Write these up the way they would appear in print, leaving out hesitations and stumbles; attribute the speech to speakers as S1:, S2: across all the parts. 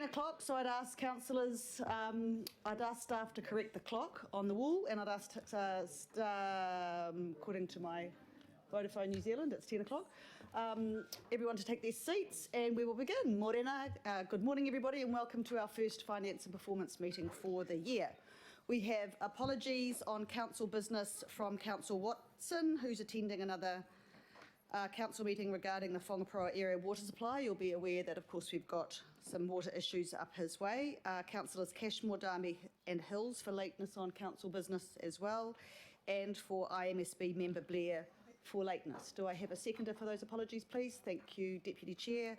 S1: o'clock, so I'd ask councillors, I'd ask staff to correct the clock on the wall, and I'd ask, according to my Vodafone New Zealand, it's 10 o'clock, everyone to take their seats, and we will begin. Morena, good morning everybody, and welcome to our first Finance and Performance meeting for the year. We have apologies on council business from Councillor Watson, who's attending another council meeting regarding the Whangaparoa area water supply. You'll be aware that, of course, we've got some water issues up his way. Councillors Cashmore, Darby and Hills for lateness on council business as well, and for IMSB member Blair for lateness. Do I have a seconder for those apologies, please? Thank you, Deputy Chair.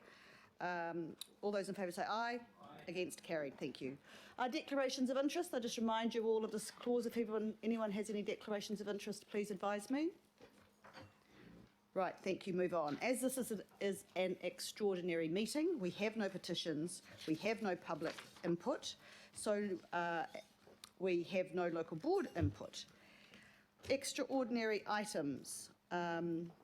S1: All those in favour say aye. Aye. Against, carried. Thank you. Declarations of interest. I just remind you all of this clause. If anyone has any declarations of interest, please advise me. Right, thank you. Move on. As this is an extraordinary meeting, we have no petitions, we have no public input, so we have no local board input. Extraordinary items.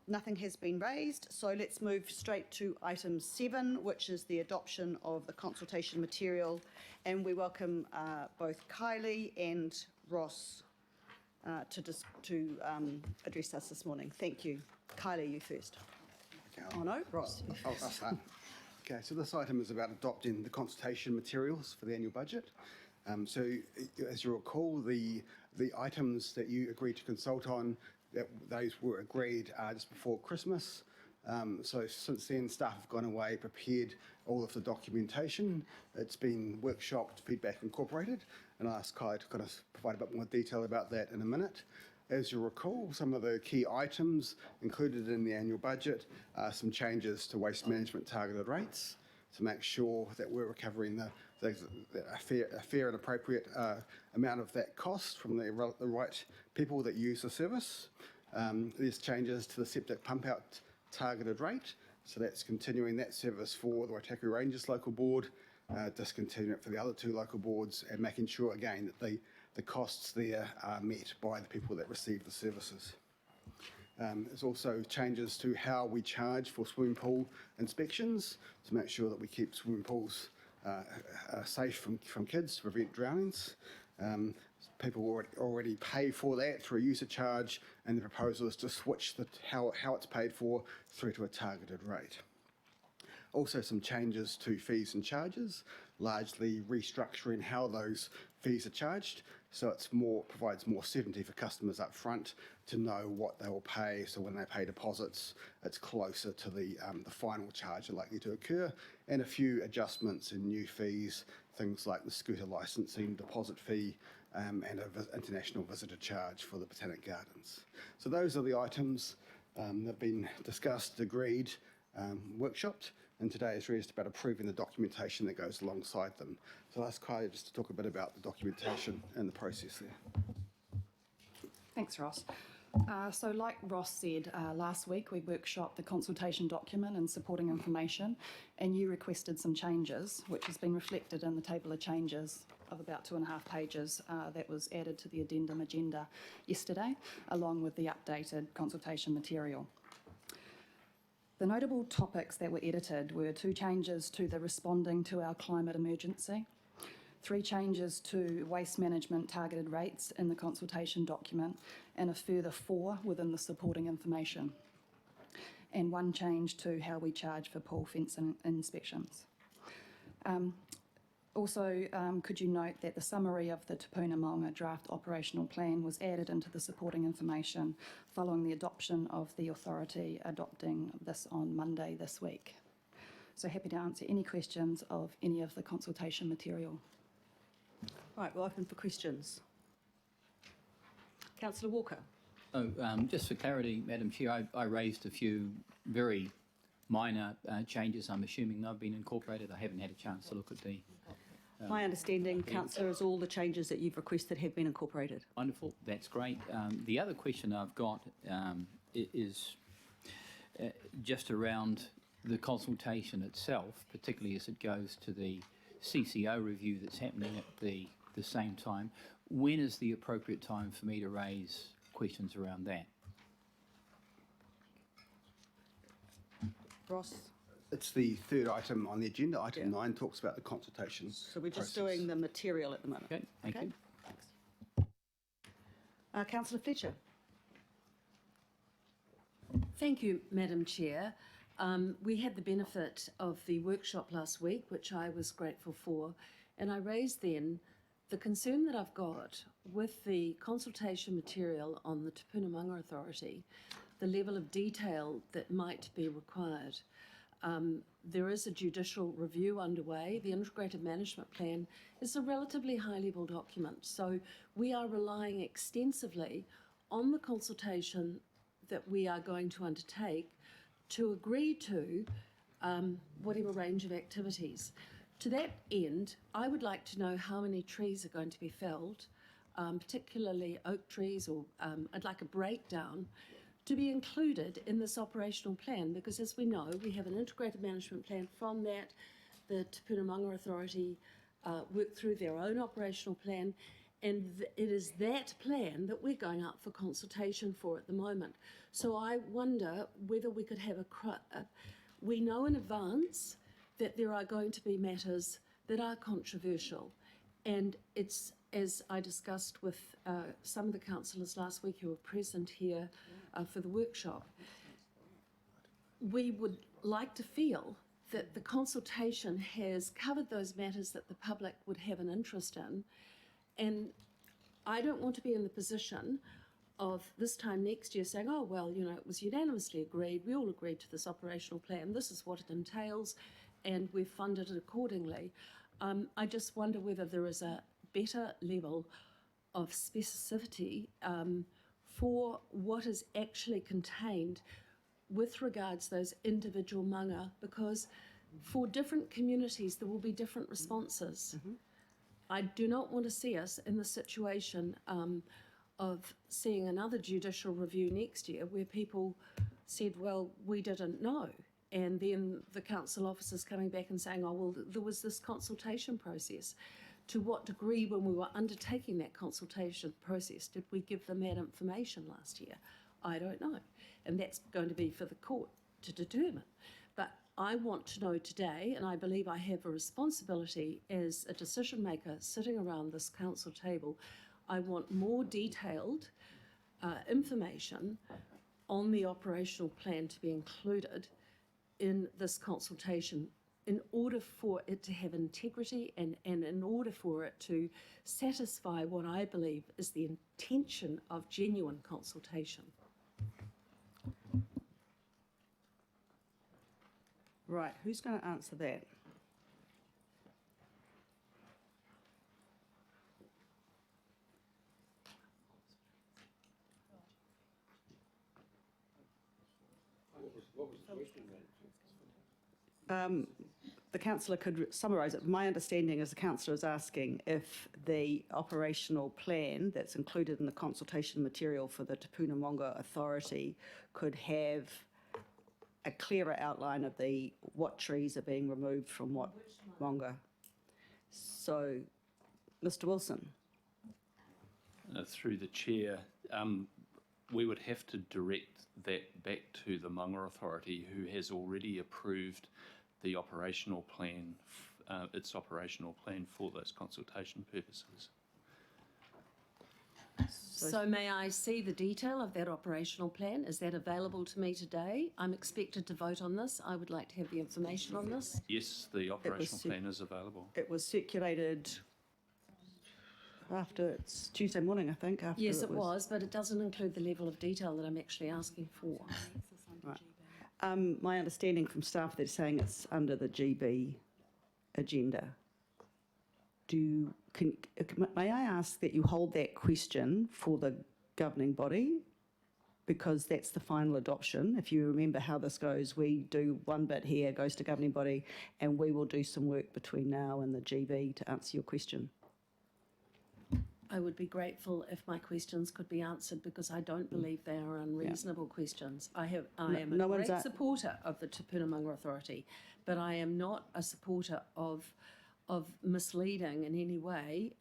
S1: Nothing has been raised, so let's move straight to item 7, which is the adoption of the consultation material, and we welcome both Kylie and Ross to address us this morning. Thank you. Kylie, you first.
S2: Okay,
S1: oh no, Ross.
S2: I'll start. Okay, so this item is about adopting the consultation materials for the annual budget. So as you recall, the items that you agreed to consult on, those were agreed just before Christmas. So since then, staff have gone away, prepared all of the documentation. It's been workshopped, feedback incorporated, and I asked Kai to kind of provide a bit more detail about that in a minute. As you recall, some of the key items included in the annual budget are some changes to waste management targeted rates to make sure that we're recovering a fair and appropriate amount of that cost from the right people that use the service. There's changes to the septic pump out targeted rate, so that's continuing that service for the Waitaku Rangers local board, discontinuing it for the other two local boards, and making sure again that the costs there are met by the people that receive the services. There's also changes to how we charge for swimming pool inspections to make sure that we keep swimming pools safe from kids to prevent drownings. People already pay for that through a user charge, and the proposal is to switch how it's paid for through to a targeted rate. Also some changes to fees and charges, largely restructuring how those fees are charged, so it's provides more certainty for customers up front to know what they will pay, so when they pay deposits it's closer to the final charge are likely to occur, and a few adjustments in new fees, things like the scooter licensing deposit fee and an international visitor charge for the Botanic Gardens. So those are the items that have been discussed, agreed, workshopped, and today is really just about approving the documentation that goes alongside them. So I'll ask Kylie just to talk a bit about the documentation and the process there.
S3: Thanks, Ross. So like Ross said, last week we workshopped the consultation document and supporting information, and you requested some changes, which has been reflected in the table of changes of about 2.5 pages that was added to the addendum agenda yesterday, along with the updated consultation material. The notable topics that were edited were 2 changes to the responding to our climate emergency, 3 changes to waste management targeted rates in the consultation document, and a further 4 within the supporting information, and 1 change to how we charge for pool fence inspections. Also, could you note that the summary of the Te Puna Maunga draft operational plan was added into the supporting information following the adoption of the authority adopting this on Monday this week. So happy to answer any questions of any of the consultation material.
S1: Right, we're open for questions. Councillor Walker.
S4: Just for clarity, Madam Chair, I raised a few very minor changes. I'm assuming they've been incorporated. I haven't had a chance to look at the...
S1: My understanding, Councillor, is all the changes that you've requested have been incorporated.
S4: Wonderful, that's great. The other question I've got is just around the consultation itself, particularly as it goes to the CCO review that's happening at the same time. When is the appropriate time for me to raise questions around that?
S1: Ross?
S2: It's the third item on the agenda. Item
S1: Yeah.
S2: 9 talks about the consultation.
S1: So we're just
S2: process.
S1: doing the material at the moment.
S4: Okay, thank you.
S1: Thanks. Councillor Fletcher.
S5: Thank you, Madam Chair. We had the benefit of the workshop last week, which I was grateful for, and I raised then the concern that I've got with the consultation material on the Te Puna Manga Authority, the level of detail that might be required. There is a judicial review underway. The Integrated Management Plan is a relatively high-level document, so we are relying extensively on the consultation that we are going to undertake to agree to whatever range of activities. To that end, I would like to know how many trees are going to be felled, particularly oak trees, or I'd like a breakdown to be included in this operational plan, because as we know, we have an integrated management plan. From that, the Te Puna Manga Authority work through their own operational plan, and it is that plan that we're going up for consultation for at the moment. So I wonder whether we could have we know in advance that there are going to be matters that are controversial, and it's, as I discussed with some of the councillors last week who were present here for the workshop, we would like to feel that the consultation has covered those matters that the public would have an interest in. And I don't want to be in the position of this time next year saying, oh, well, you know, it was unanimously agreed, we all agreed to this operational plan, this is what it entails, and we've funded it accordingly. I just wonder whether there is a better level of specificity for what is actually contained with regards to those individual manga, because for different communities there will be different responses. I do not want to see us in the situation of seeing another judicial review next year where people said, well, we didn't know. And then the council officers coming back and saying, oh, well, there was this consultation process. To what degree, when we were undertaking that consultation process, did we give them that information last year? I don't know. And that's going to be for the court to determine. But I want to know today, and I believe I have a responsibility as a decision maker sitting around this council table, I want more detailed information on the operational plan to be included in this consultation in order for it to have integrity and in order for it to satisfy what I believe is the intention of genuine consultation.
S1: Right, who's going to answer that? The councillor could summarise it. My understanding is the councillor is asking if the operational plan that's included in the consultation material for the Te Puna Manga Authority could have a clearer outline of what trees are being removed from what manga. So, Mr. Wilson.
S6: Through the chair, we would have to direct that back to the Manga Authority, who has already approved the operational plan, its operational plan for those consultation purposes.
S5: So may I see the detail of that operational plan? Is that available to me today? I'm expected to vote on this. I would like to have the information on this.
S6: Yes, the operational plan is available.
S1: It was circulated after, it's Tuesday morning, I think. After
S5: Yes, it was, but it doesn't include the level of detail that I'm actually asking for.
S1: Right. My understanding from staff, they're saying it's under the GB agenda. May I ask that you hold that question for the governing body, because that's the final adoption. If you remember how this goes, we do one bit here, goes to governing body, and we will do some work between now and the GB to answer your question.
S5: I would be grateful if my questions could be answered, because I don't believe they are unreasonable questions. I am a great supporter of the Te Puna Manga Authority, but I am not a supporter of misleading in any way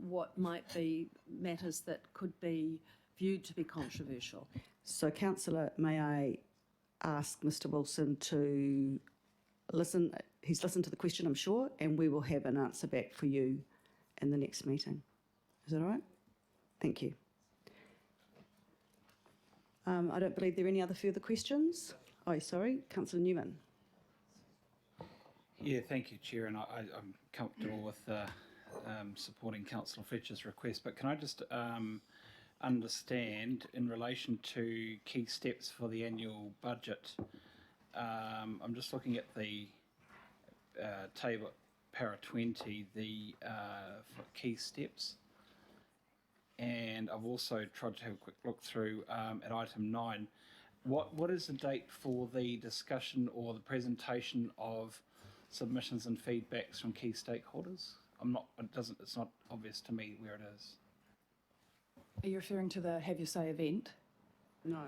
S5: what might be matters that could be viewed to be controversial.
S1: So, councillor, may I ask Mr. Wilson to he's listened to the question, I'm sure, and we will have an answer back for you in the next meeting. Is that all right? Thank you. I don't believe there are any other further questions. Oh, sorry, Councillor Newman.
S7: Yeah, thank you, Chair, and I'm comfortable with supporting Councillor Fletcher's request, but can I just understand in relation to key steps for the annual budget? I'm just looking at the table, para 20, the for key steps, and I've also tried to have a quick look through at item 9. What is the date for the discussion or the presentation of submissions and feedbacks from key stakeholders? It's not obvious to me where it is.
S3: Are you referring to the Have Your Say event?
S1: No.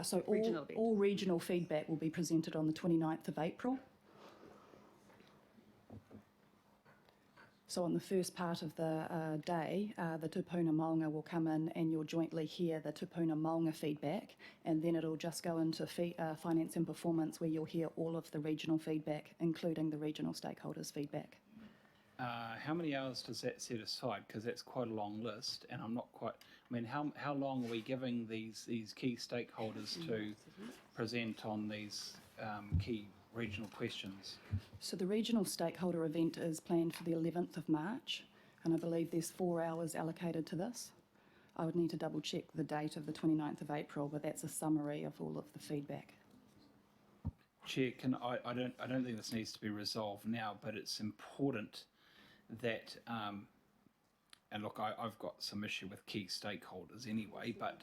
S3: So
S1: Regional event.
S3: all regional feedback will be presented on the 29th of April. So on the first part of the day, the Tupuna Maunga will come in and you'll jointly hear the Tupuna Maunga feedback, and then it'll just go into finance and performance where you'll hear all of the regional feedback, including the regional stakeholders' feedback.
S7: How many hours does that set aside? Because that's quite a long list, and I'm not quite. I mean, how long are we giving these key stakeholders to present on these key regional questions?
S3: So the regional stakeholder event is planned for the 11th of March, and I believe there's 4 hours allocated to this. I would need to double check the date of the 29th of April, but that's a summary of all of the feedback.
S7: Chair, I don't think this needs to be resolved now, but it's important that, and look, I've got some issue with key stakeholders anyway, but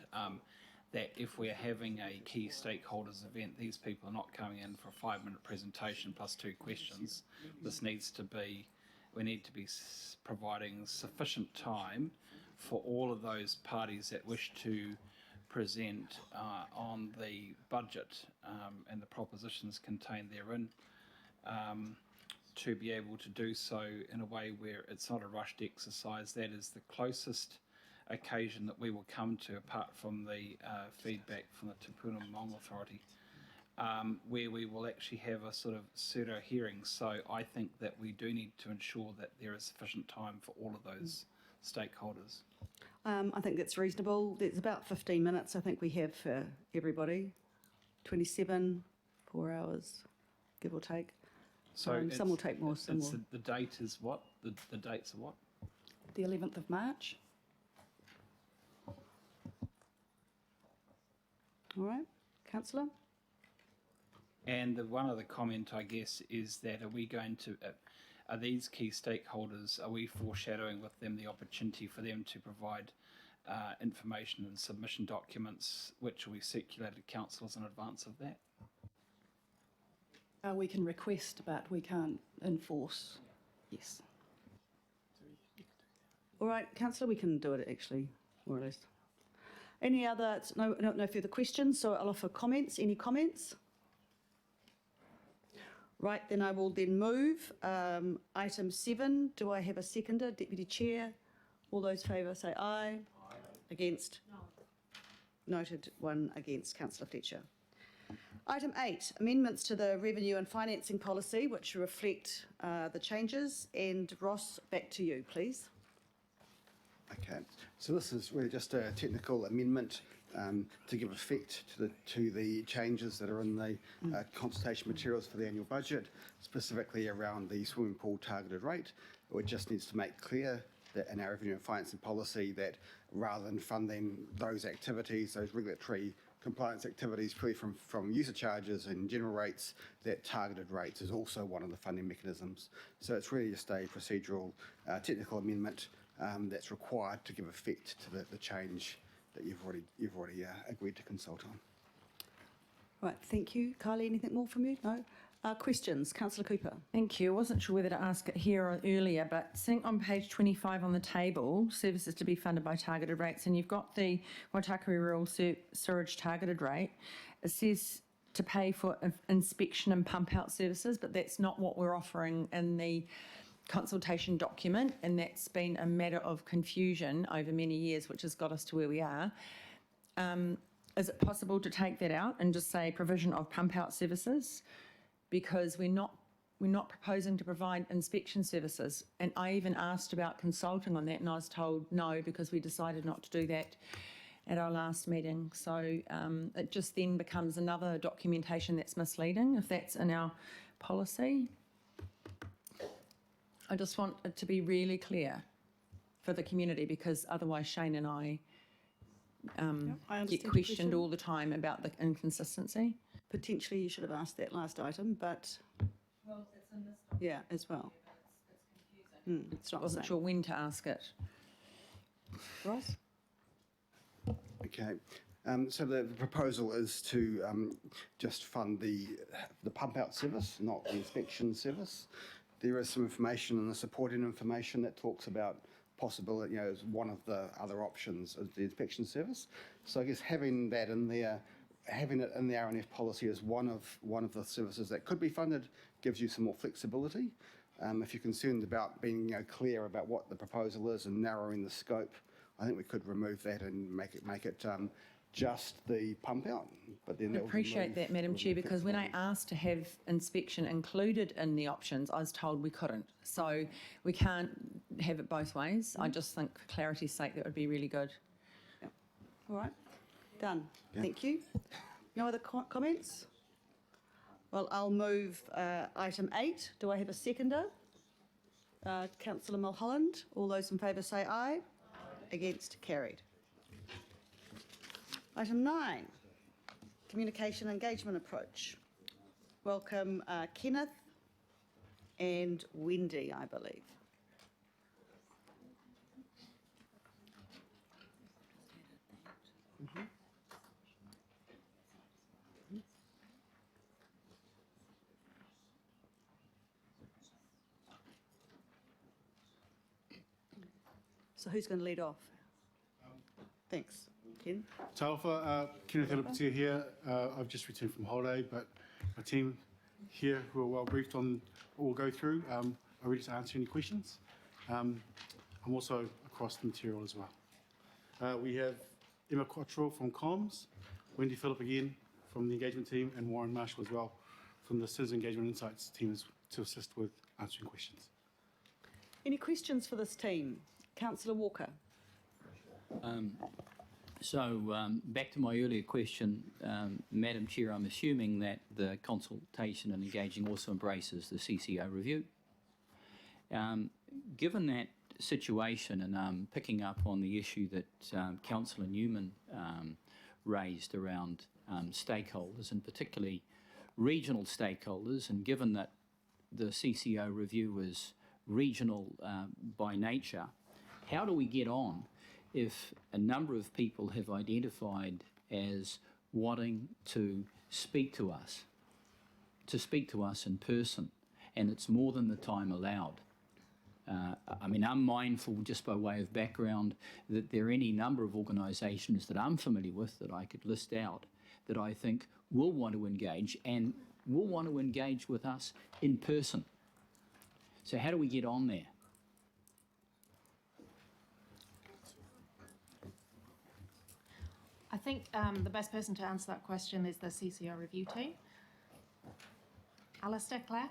S7: that if we're having a key stakeholders event, these people are not coming in for a 5-minute presentation plus 2 questions. This needs to be, we need to be providing sufficient time for all of those parties that wish to present on the budget and the propositions contained therein, to be able to do so in a way where it's not a rushed exercise. That is the closest occasion that we will come to, apart from the feedback from the Tupuna Maunga Authority, where we will actually have a sort of pseudo hearing. So I think that we do need to ensure that there is sufficient time for all of those stakeholders.
S1: I think that's reasonable. There's about 15 minutes I think we have for everybody. 27, 4 hours, give or take.
S7: So
S1: Some will take more, some will.
S7: The date is what? The dates are what?
S3: The 11th of March.
S1: All right, Councillor?
S7: And the one other comment, I guess, is that are we going to, are these key stakeholders, are we foreshadowing with them the opportunity for them to provide information and submission documents which will be circulated to councillors in advance of that?
S3: We can request, but we can't enforce. Yes.
S1: All right, Councillor, we can do it actually, more or less. Any other, no further questions, so I'll offer comments. Any comments? Right, then I will then move. Item 7, do I have a seconder? Deputy Chair, all those favour say aye. Aye. Against? No. Noted, 1 against, Councillor Fletcher. Item 8, amendments to the revenue and financing policy which reflect the changes. And Ross, back to you, please.
S2: Okay, so this is really just a technical amendment to give effect to the changes that are in the consultation materials for the annual budget, specifically around the swimming pool targeted rate. It just needs to make clear that in our revenue and financing policy that rather than funding those activities, those regulatory compliance activities purely from user charges and general rates, that targeted rates is also one of the funding mechanisms. So it's really just a procedural technical amendment that's required to give effect to the change that you've already agreed to consult on.
S1: Right, thank you. Kylie, anything more from you? No? Questions? Councillor Cooper.
S8: Thank you. I wasn't sure whether to ask it here or earlier, but seeing on page 25 on the table, services to be funded by targeted rates, and you've got the Waitakere Rural Sewerage targeted rate. It says to pay for inspection and pump out services, but that's not what we're offering in the consultation document, and that's been a matter of confusion over many years, which has got us to where we are. Is it possible to take that out and just say provision of pump out services? because we're not proposing to provide inspection services. And I even asked about consulting on that, and I was told no, because we decided not to do that at our last meeting. So it just then becomes another documentation that's misleading if that's in our policy. I just want it to be really clear for the community, because otherwise Shane and I
S1: I understand
S8: get
S1: your
S8: questioned
S1: question.
S8: all the time about the inconsistency.
S1: Potentially you should have asked that last item, but
S8: Well, it's in this
S1: yeah, as well. It's
S8: I
S1: not the
S8: wasn't
S1: same.
S8: sure when to ask it.
S1: Ross?
S2: Okay. So the proposal is to just fund the pump out service, not the inspection service. There is some information and the supporting information that talks about possibility, as one of the other options is the inspection service. So I guess having that in there, having it in the RNF policy as one of the services that could be funded gives you some more flexibility. If you're concerned about being clear about what the proposal is and narrowing the scope, I think we could remove that and make it just the pump out. But then
S8: I
S2: that would
S8: appreciate
S2: remove-
S8: that, Madam
S2: remove
S8: Chair, because when I
S2: flexibility.
S8: asked to have inspection included in the options, I was told we couldn't. So we can't have it both ways. I just think for clarity's sake, that would be really good.
S1: All right, done. Thank you. No other comments? Well, I'll move item 8. Do I have a seconder? Councillor Mulholland. All those in favour say aye. Against, carried. Item 9, communication engagement approach. Welcome Kenneth and Wendy, I believe. So who's going to lead off? Thanks, Ken.
S9: Tauwha, Kenneth Elapatia here. I've just returned from holiday, but my team here, who are well briefed on what we'll go through, are ready to answer any questions. I'm also across the material as well. We have Emma Quattro from Comms, Wendy Phillip again from the engagement team, and Warren Marshall as well from the Citizen Engagement Insights team to assist with answering questions.
S1: Any questions for this team? Councillor Walker.
S4: Back to my earlier question, Madam Chair, I'm assuming that the consultation and engaging also embraces the CCO review. Given that situation, and picking up on the issue that Councillor Newman raised around stakeholders, and particularly regional stakeholders, and given that the CCO review is regional by nature, how do we get on if a number of people have identified as wanting to speak to us in person, and it's more than the time allowed? I'm mindful, just by way of background, that there are any number of organisations that I'm familiar with that I could list out that I think will want to engage and will want to engage with us in person. So how do we get on there?
S10: I think the best person to answer that question is the CCO review team. Alistair, Claire?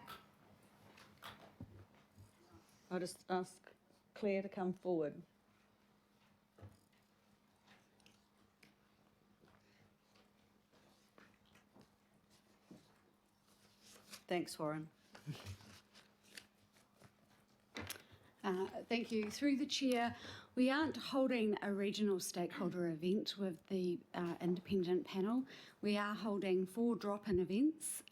S1: I'll just ask Claire to come forward. Thanks, Warren.
S11: Thank you. Through the chair, we aren't holding a regional stakeholder event with the independent panel. We are holding 4 drop-in events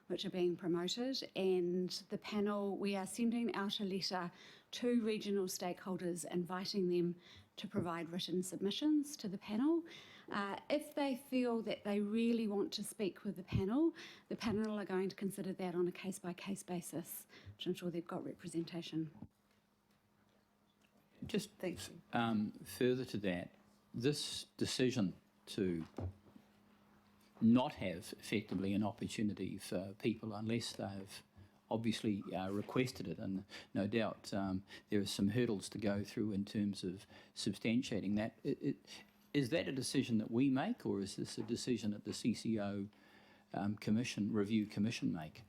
S11: which are being promoted, and the panel, we are sending out a letter to regional stakeholders inviting them to provide written submissions to the panel. If they feel that they really want to speak with the panel are going to consider that on a case-by-case basis to ensure they've got representation.
S4: Just
S1: Thank you.
S4: further to that, this decision to not have effectively an opportunity for people unless they've obviously requested it, and no doubt there are some hurdles to go through in terms of substantiating that. Is that a decision that we make, or is this a decision that the CCO review commission make?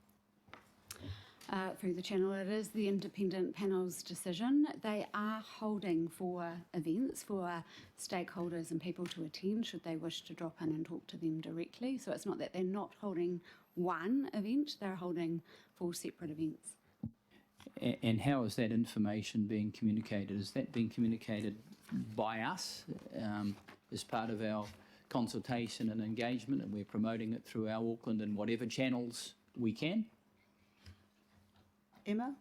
S11: Through the channel, it is the independent panel's decision. They are holding for events for stakeholders and people to attend should they wish to drop in and talk to them directly. So it's not that they're not holding one event, they're holding 4 separate events.
S4: And how is that information being communicated? Is that being communicated by us as part of our consultation and engagement, and we're promoting it through our Auckland and whatever channels we can?
S1: Emma?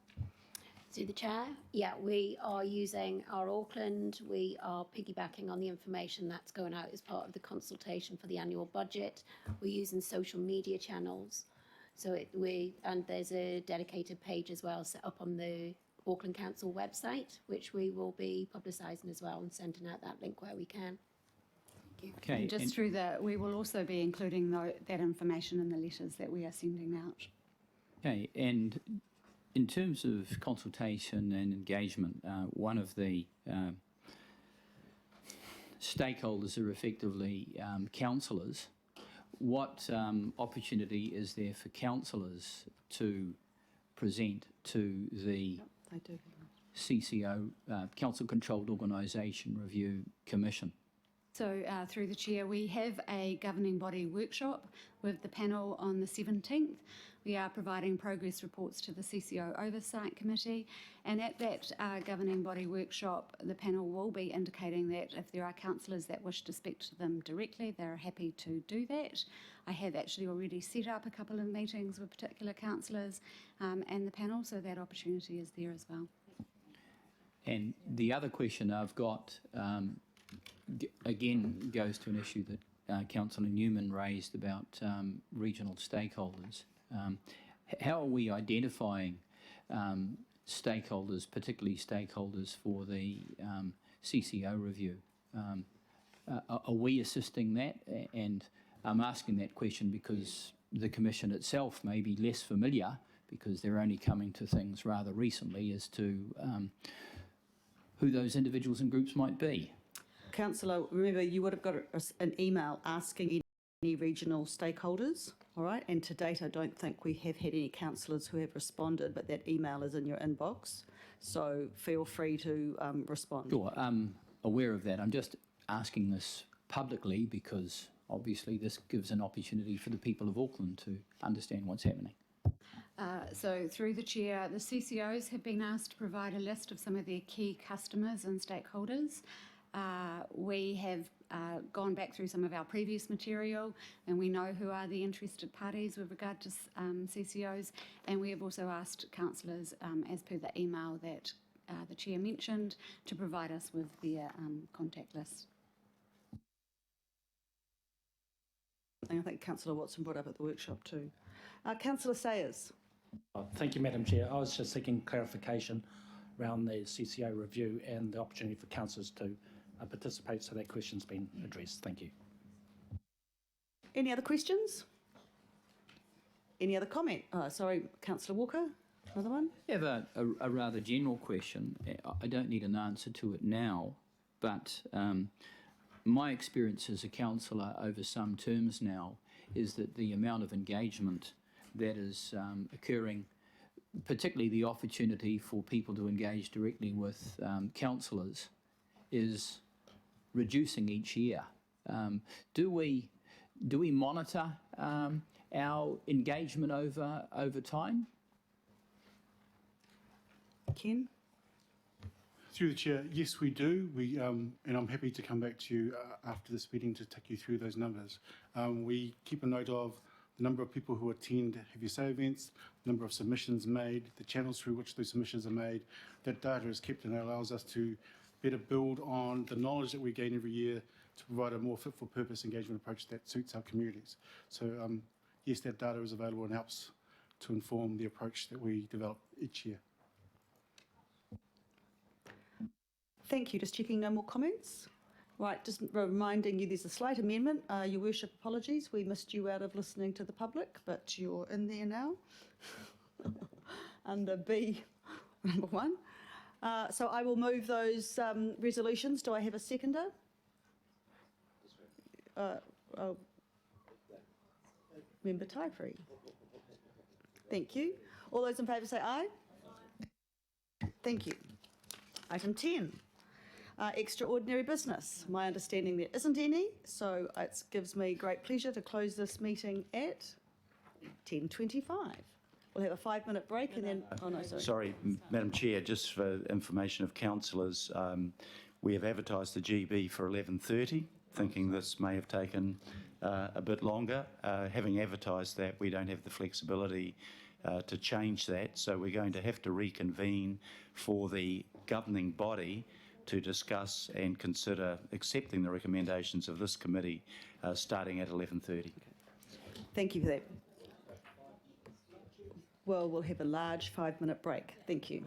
S12: Through the chair, yeah, we are using our Auckland. We are piggybacking on the information that's going out as part of the consultation for the annual budget. We're using social media channels. So and there's a dedicated page as well set up on the Auckland Council website, which we will be publicising as well and sending out that link where we can.
S4: Okay.
S11: And just we will also be including that information in the letters that we are sending out.
S4: Okay, and in terms of consultation and engagement, one of the stakeholders are effectively councillors. What opportunity is there for councillors to present to the CCO, Council Controlled Organisation Review Commission?
S11: So through the chair, we have a governing body workshop with the panel on the 17th. We are providing progress reports to the CCO Oversight Committee, and at that governing body workshop, the panel will be indicating that if there are councillors that wish to speak to them directly, they're happy to do that. I have actually already set up a couple of meetings with particular councillors and the panel, so that opportunity is there as well.
S4: And the other question I've got, again, goes to an issue that Councillor Newman raised about regional stakeholders. How are we identifying stakeholders, particularly stakeholders for the CCO review? Are we assisting that? And I'm asking that question because the Commission itself may be less familiar, because they're only coming to things rather recently, as to who those individuals and groups might be.
S1: Councillor, remember you would have got an email asking any regional stakeholders, all right? And to date, I don't think we have had any councillors who have responded, but that email is in your inbox, so feel free to respond.
S4: Sure, I'm aware of that. I'm just asking this publicly because obviously this gives an opportunity for the people of Auckland to understand what's happening.
S11: So through the chair, the CCOs have been asked to provide a list of some of their key customers and stakeholders. We have gone back through some of our previous material, and we know who are the interested parties with regard to CCOs, and we have also asked councillors, as per the email that the chair mentioned, to provide us with their contact list.
S1: I think Councillor Watson brought up at the workshop too. Councillor Sayers.
S13: Thank you, Madam Chair. I was just seeking clarification around the CCO review and the opportunity for councillors to participate, so that question's been addressed. Thank you.
S1: Any other questions? Any other comment? Sorry, Councillor Walker, another one?
S4: I have a rather general question. I don't need an answer to it now, but my experience as a councillor over some terms now is that the amount of engagement that is occurring, particularly the opportunity for people to engage directly with councillors, is reducing each year. Do we monitor our engagement over time?
S1: Ken?
S9: Through the chair, yes, we do. And I'm happy to come back to you after this meeting to take you through those numbers. We keep a note of the number of people who attend Have You Say events, the number of submissions made, the channels through which those submissions are made. That data is kept and it allows us to better build on the knowledge that we gain every year to provide a more fit-for-purpose engagement approach that suits our communities. So yes, that data is available and helps to inform the approach that we develop each year.
S1: Thank you. Just checking, no more comments? Right, just reminding you there's a slight amendment. Your Worship, apologies. We missed you out of listening to the public, but you're in there now under B number 1. So I will move those resolutions. Do I have a seconder? Member Taipuri. Thank you. All those in favour say aye. Thank you. Item 10, extraordinary business. My understanding there isn't any, so it gives me great pleasure to close this meeting at 10:25. We'll have a 5-minute break and then, oh no, sorry.
S14: Sorry, Madam Chair, just for information of councillors, we have advertised the GB for 11:30, thinking this may have taken a bit longer. Having advertised that, we don't have the flexibility to change that, so we're going to have to reconvene for the governing body to discuss and consider accepting the recommendations of this committee starting at 11:30.
S1: Thank you for that. Well, we'll have a large 5-minute break. Thank you.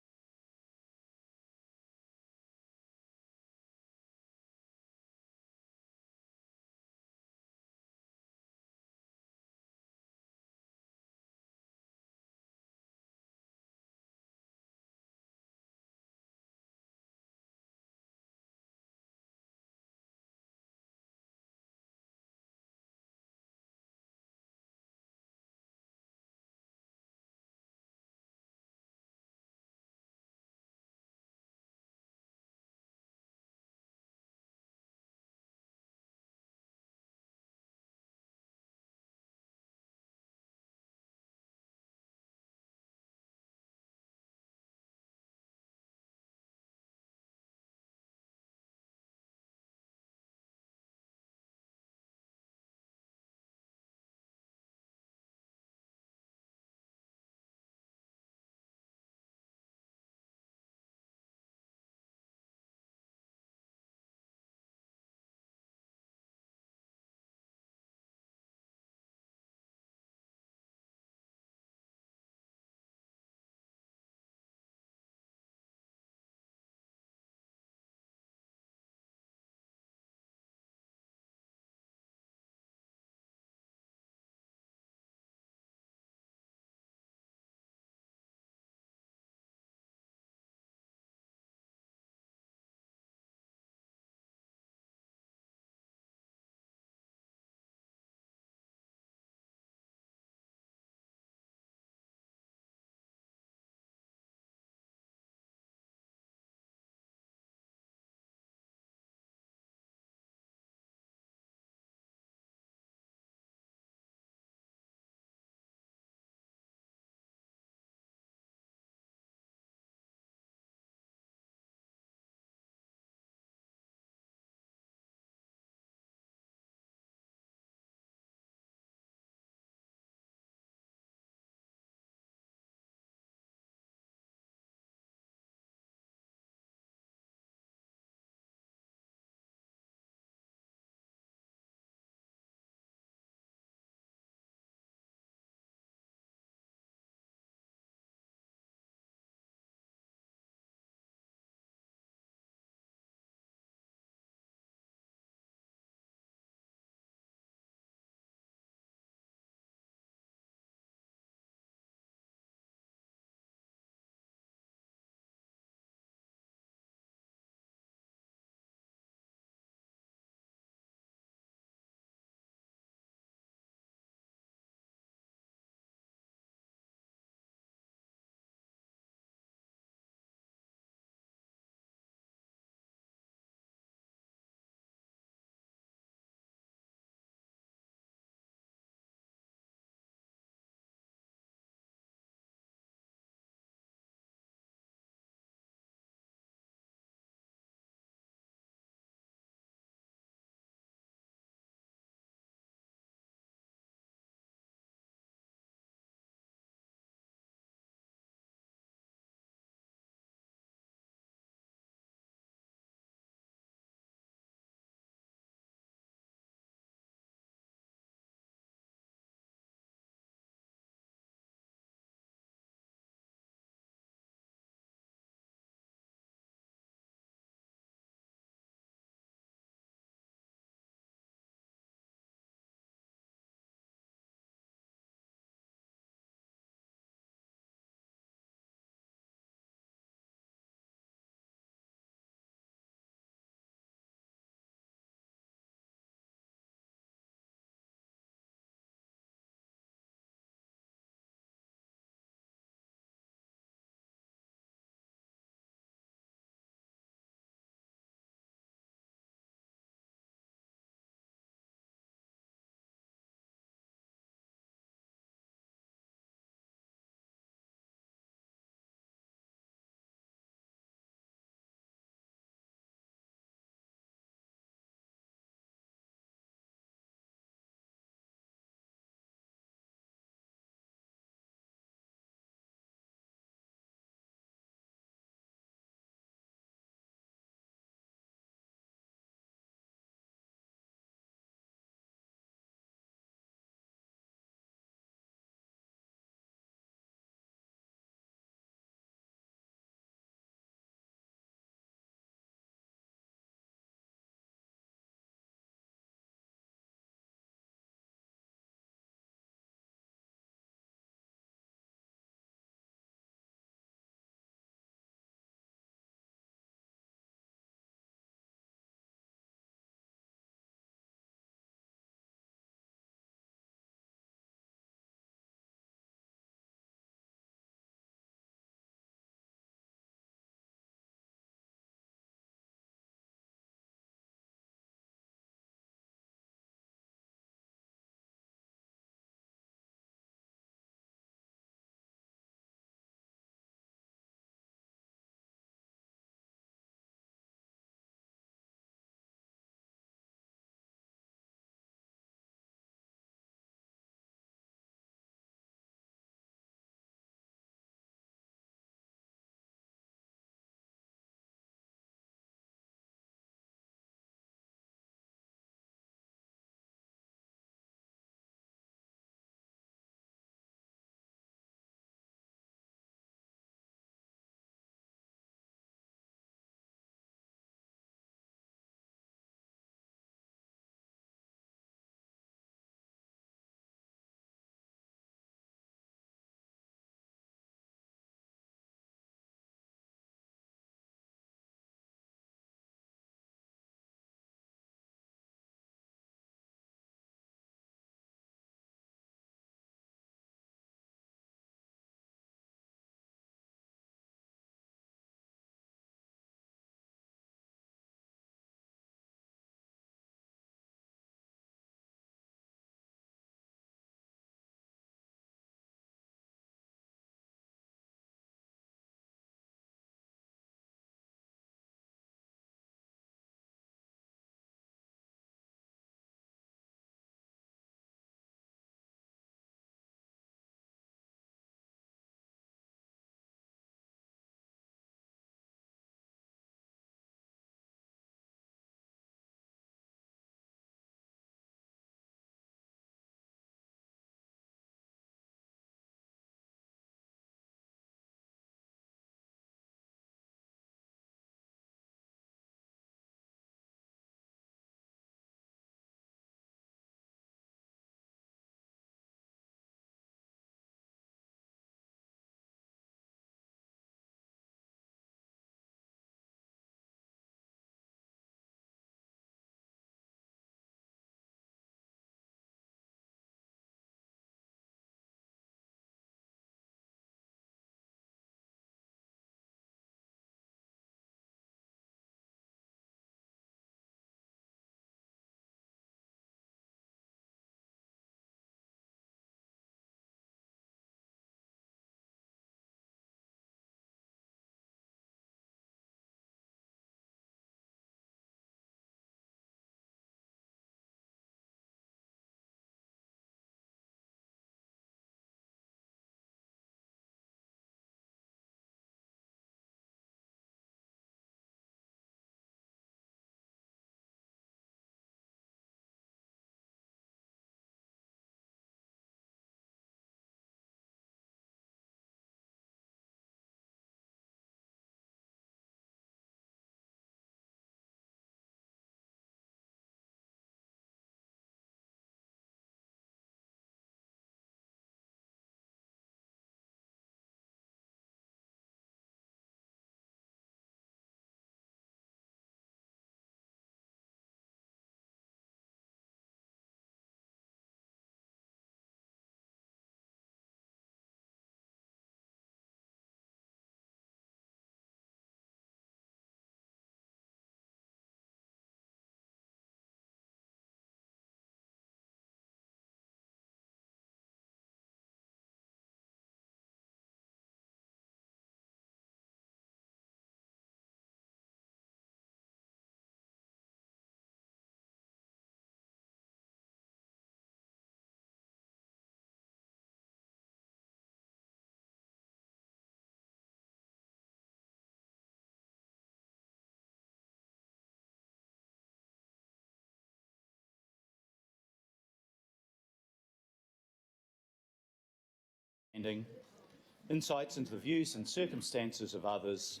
S14: insights into the views and circumstances of others,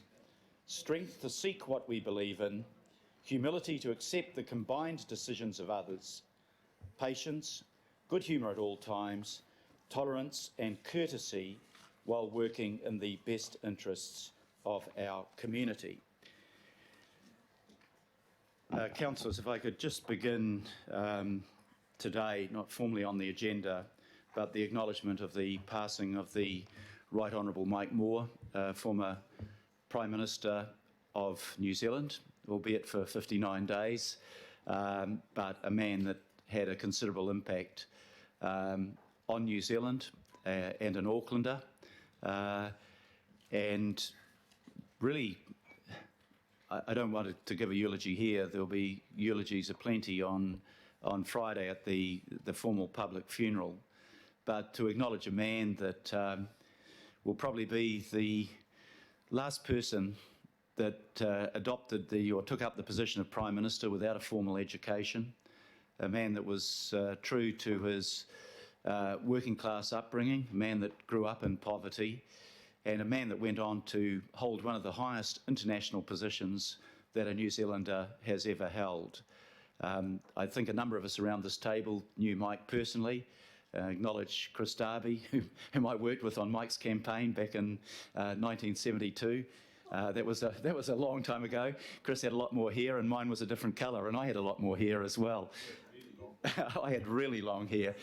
S14: strength to seek what we believe in, humility to accept the combined decisions of others, patience, good humour at all times, tolerance and courtesy while working in the best interests of our community. Councillors, if I could just begin today, not formally on the agenda, but the acknowledgement of the passing of the Right Honourable Mike Moore, former Prime Minister of New Zealand, albeit for 59 days, but a man that had a considerable impact on New Zealand and an Aucklander. And really, I don't want to give a eulogy here. There'll be eulogies aplenty on Friday at the formal public funeral. But to acknowledge a man that will probably be the last person that adopted or took up the position of Prime Minister without a formal education, a man that was true to his working class upbringing, a man that grew up in poverty, and a man that went on to hold one of the highest international positions that a New Zealander has ever held. I think a number of us around this table knew Mike personally. Acknowledge Chris Darby, whom I worked with on Mike's campaign back in 1972. That was a long time ago. Chris had a lot more hair, and mine was a different colour, and I had a lot more hair as well. I had really long hair.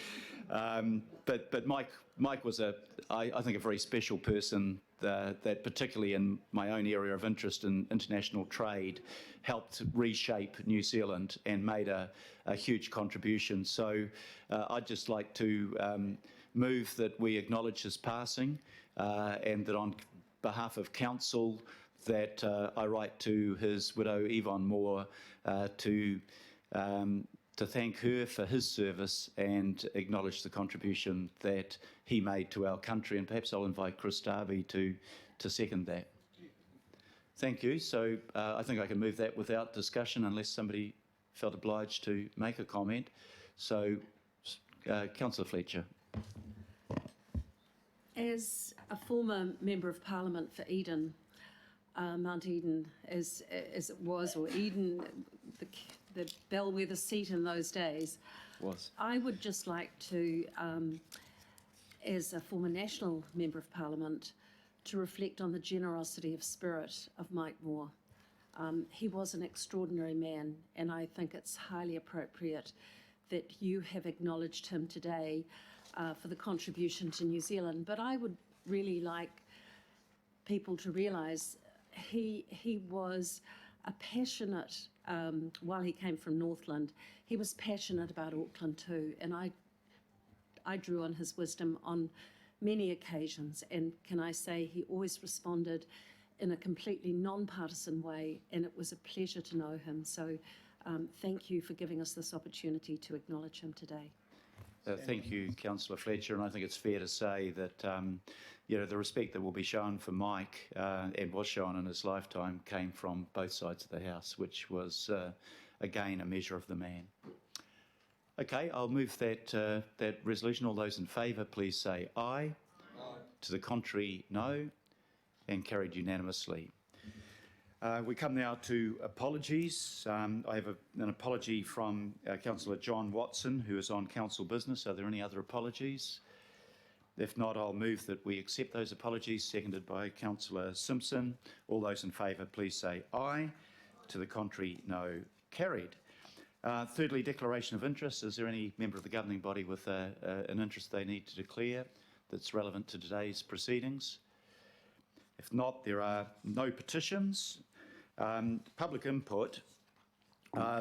S14: But Mike was I think a very special person that particularly in my own area of interest in international trade helped reshape New Zealand and made a huge contribution. So I'd just like to move that we acknowledge his passing and that on behalf of Council that I write to his widow Yvonne Moore to thank her for his service and acknowledge the contribution that he made to our country. And perhaps I'll invite Chris Darby to second that. Thank you. So I think I can move that without discussion unless somebody felt obliged to make a comment. So Councillor Fletcher.
S5: As a former Member of Parliament for Eden, Mount Eden as it was, or Eden, the bellwether seat in those days, I would just like to, as a former national Member of Parliament, to reflect on the generosity of spirit of Mike Moore. He was an extraordinary man, and I think it's highly appropriate that you have acknowledged him today for the contribution to New Zealand. But I would really like people to realise he was a passionate, while he came from Northland, he was passionate about Auckland too, and I drew on his wisdom on many occasions, and can I say he always responded in a completely non-partisan way, and it was a pleasure to know him. So thank you for giving us this opportunity to acknowledge him today.
S14: Thank you, Councillor Fletcher, and I think it's fair to say that the respect that will be shown for Mike and was shown in his lifetime came from both sides of the House, which was again a measure of the man. Okay, I'll move that resolution. All those in favour, please say aye. Aye. To the contrary, no, and carried unanimously. We come now to apologies. I have an apology from Councillor John Watson, who is on council business. Are there any other apologies? If not, I'll move that we accept those apologies, seconded by Councillor Simpson. All those in favour, please say aye. To the contrary, no. Carried. Thirdly, declaration of interest. Is there any member of the governing body with an interest they need to declare that's relevant to today's proceedings? If not, there are no petitions. Public input.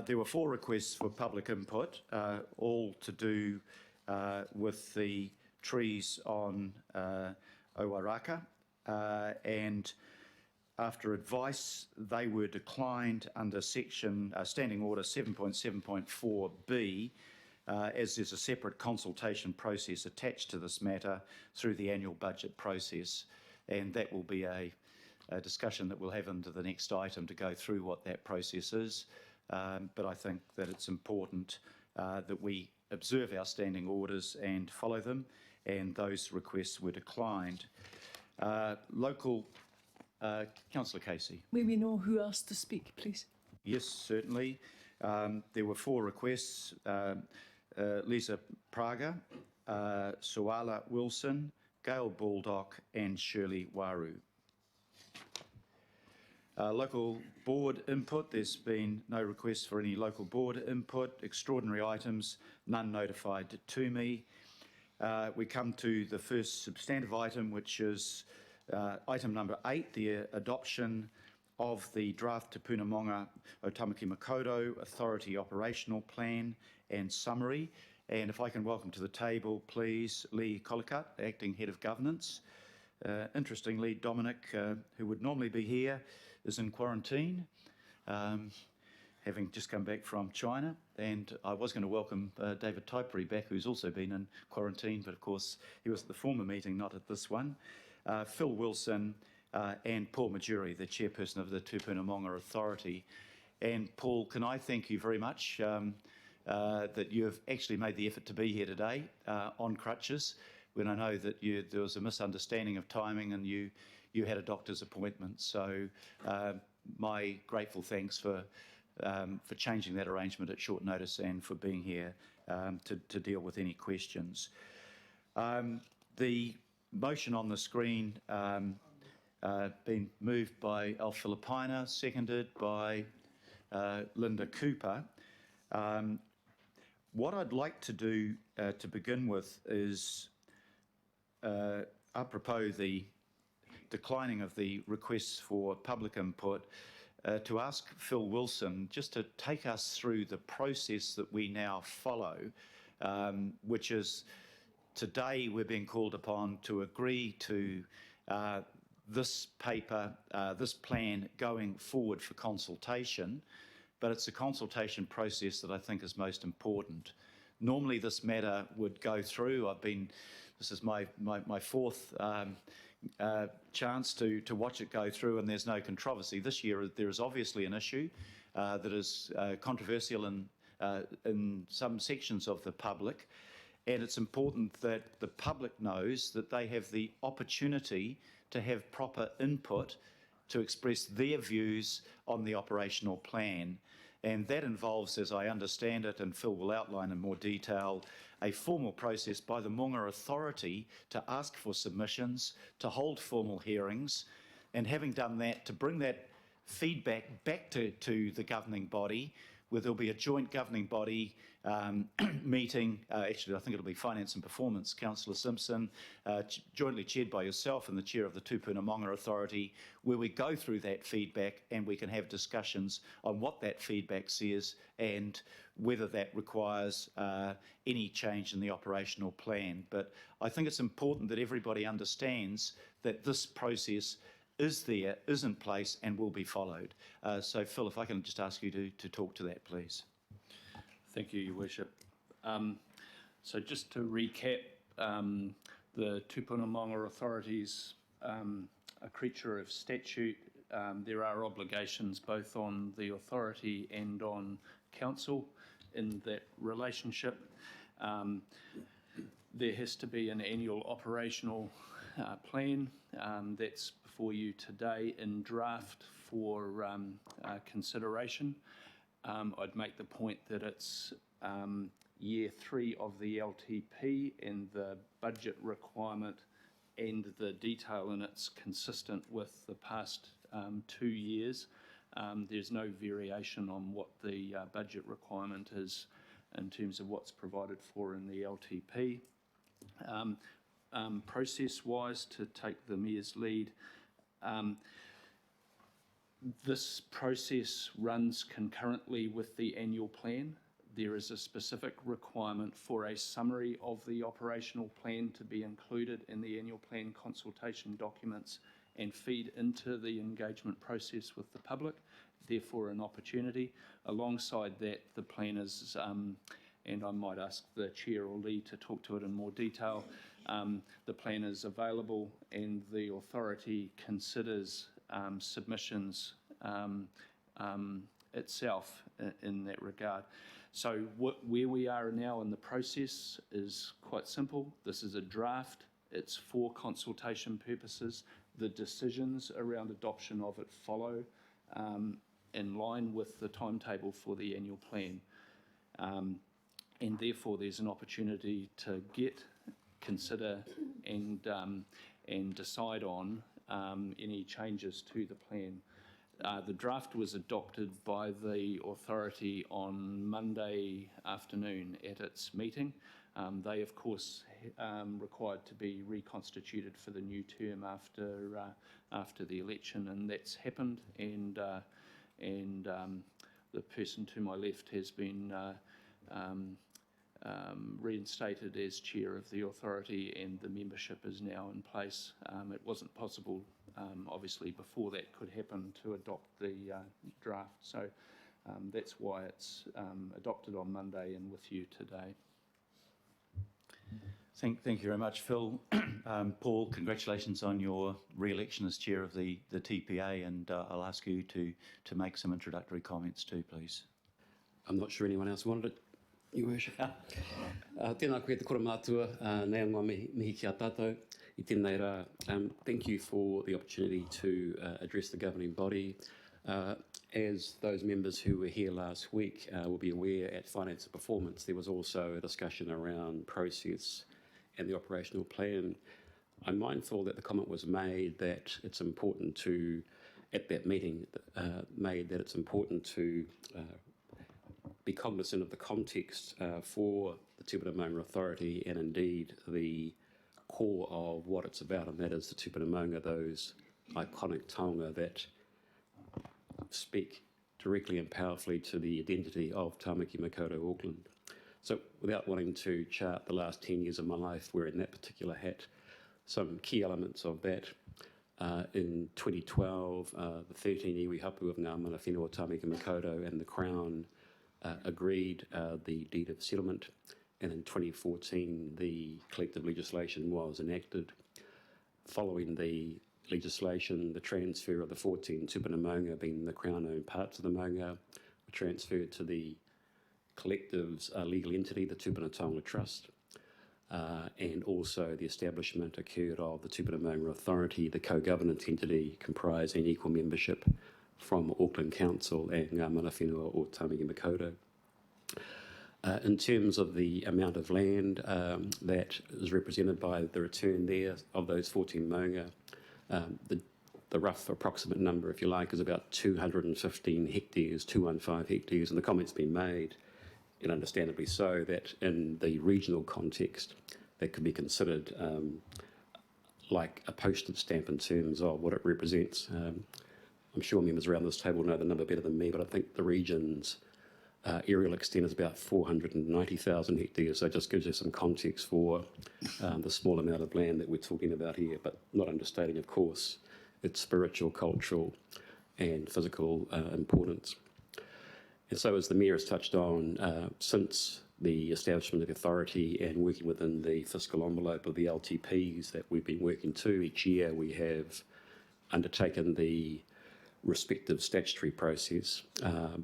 S14: There were 4 requests for public input, all to do with the trees on Owaraka, and after advice, they were declined under section Standing Order 7.7.4b, as there's a separate consultation process attached to this matter through the annual budget process, and that will be a discussion that we'll have into the next item to go through what that process is. But I think that it's important that we observe our standing orders and follow them, and those requests were declined. Councillor Casey.
S15: May we know who asked to speak, please?
S14: Yes, certainly. There were 4 requests. Lisa Praga, Suala Wilson, Gail Baldock and Shirley Waru. Local board input, there's been no request for any local board input. Extraordinary items, none notified to me. We come to the first substantive item, which is item number 8, the adoption of the draft Te Punamonga o Tamaki Makaurau Authority Operational Plan and Summary. And if I can welcome to the table, please, Lee Collicutt, Acting Head of Governance. Interestingly, Dominic, who would normally be here, is in quarantine, having just come back from China. And I was going to welcome David Typery back, who's also been in quarantine, but of course he was at the former meeting, not at this one. Phil Wilson and Paul Majuri, the chairperson of the Te Punamonga Authority. And Paul, can I thank you very much that you have actually made the effort to be here today on crutches, when I know that there was a misunderstanding of timing and you had a doctor's appointment. So my grateful thanks for changing that arrangement at short notice and for being here to deal with any questions. The motion on the screen been moved by Al Filipaina, seconded by Linda Cooper. What I'd like to do to begin with is, apropos the declining of the requests for public input, to ask Phil Wilson just to take us through the process that we now follow, which is today we're being called upon to agree to this paper, this plan going forward for consultation, but it's a consultation process that I think is most important. Normally this matter would go through, this is my 4th chance to watch it go through, and there's no controversy. This year there is obviously an issue that is controversial in some sections of the public, and it's important that the public knows that they have the opportunity to have proper input to express their views on the operational plan. And that involves, as I understand it, and Phil will outline in more detail, a formal process by the Moonga Authority to ask for submissions, to hold formal hearings, and having done that, to bring that feedback back to the governing body, where there'll be a joint governing body meeting. Actually, I think it'll be Finance and Performance, Councillor Simpson, jointly chaired by yourself and the chair of the Te Punamonga Authority, where we go through that feedback and we can have discussions on what that feedback says and whether that requires any change in the operational plan. But I think it's important that everybody understands that this process is there, is in place, and will be followed. So, Phil, if I can just ask you to talk to that, please.
S6: Thank you, Your Worship. So just to recap, the Te Punamonga Authority's a creature of statute. There are obligations both on the authority and on council in that relationship. There has to be an annual operational plan that's before you today in draft for consideration. I'd make the point that it's year 3 of the LTP, and the budget requirement and the detail in it's consistent with the past 2 years. There's no variation on what the budget requirement is in terms of what's provided for in the LTP. Process-wise, to take the Mayor's lead, this process runs concurrently with the annual plan. There is a specific requirement for a summary of the operational plan to be included in the annual plan consultation documents and feed into the engagement process with the public, therefore an opportunity. Alongside that, the plan is, and I might ask the Chair or Lee to talk to it in more detail, the plan is available and the authority considers submissions itself in that regard. So where we are now in the process is quite simple. This is a draft. It's for consultation purposes. The decisions around adoption of it follow in line with the timetable for the annual plan. And therefore, there's an opportunity to consider and decide on any changes to the plan. The draft was adopted by the authority on Monday afternoon at its meeting. They, of course, required to be reconstituted for the new term after the election, and that's happened. And the person to my left has been reinstated as chair of the authority, and the membership is now in place. It wasn't possible, obviously, before that could happen to adopt the draft. So that's why it's adopted on Monday and with you today.
S14: Thank you very much, Phil. Paul, congratulations on your re-election as chair of the TPA, and I'll ask you to make some introductory comments too, please.
S16: I'm not sure anyone else wanted it, Your Worship. Tēnā koe te kora mātua, nei ngā mihi ki a tātou. I tēnei rā, thank you for the opportunity to address the governing body. As those members who were here last week will be aware, at Finance and Performance there was also a discussion around process and the operational plan. I'm mindful that the comment was made that it's important to, at that meeting, it's important to be cognizant of the context for the Tupuna Maunga Authority and indeed the core of what it's about, and that is the Tupuna Maunga, those iconic taonga that speak directly and powerfully to the identity of Tāmaki Makaurau Auckland. So without wanting to chart the last 10 years of my life wearing that particular hat, some key elements of that. In 2012, the 13 iwi hapu of Ngā Mana Whenua Tāmaki Makaurau and the Crown agreed the deed of settlement, and in 2014 the collective legislation was enacted. Following the legislation, the transfer of the 14 tupuna maunga, being the Crown-owned parts of the maunga, were transferred to the collective's legal entity, the Tupuna Taonga Trust, and also the establishment occurred of the Tupuna Maunga Authority, the co-governance entity comprising equal membership from Auckland Council and Ngā Mana Whenua o Tāmaki Makaurau. In terms of the amount of land that is represented by the return there of those 14 maunga, the rough approximate number, if you like, is about 215 hectares, 215 hectares, and the comment's been made, and understandably so, that in the regional context that could be considered like a postage stamp in terms of what it represents. I'm sure members around this table know the number better than me, but I think the region's aerial extent is about 490,000 hectares, so it just gives you some context for the small amount of land that we're talking about here, but not understating, of course, its spiritual, cultural and physical importance. And so, as the Mayor has touched on, since the establishment of the authority and working within the fiscal envelope of the LTPs that we've been working to, each year we have undertaken the respective statutory process,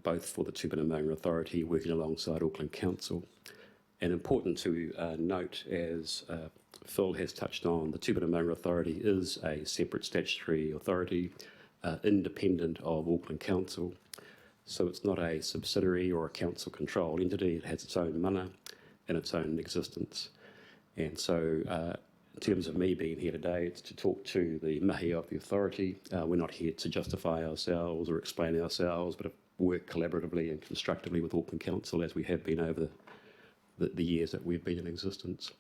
S16: both for the Tupuna Maunga Authority working alongside Auckland Council. And important to note, as Phil has touched on, the Tupuna Maunga Authority is a separate statutory authority, independent of Auckland Council. So it's not a subsidiary or a council-controlled entity. It has its own mana and its own existence. And so in terms of me being here today, it's to talk to the mahi of the authority. We're not here to justify ourselves or explain ourselves, but work collaboratively and constructively with Auckland Council as we have been over the years that we've been in existence.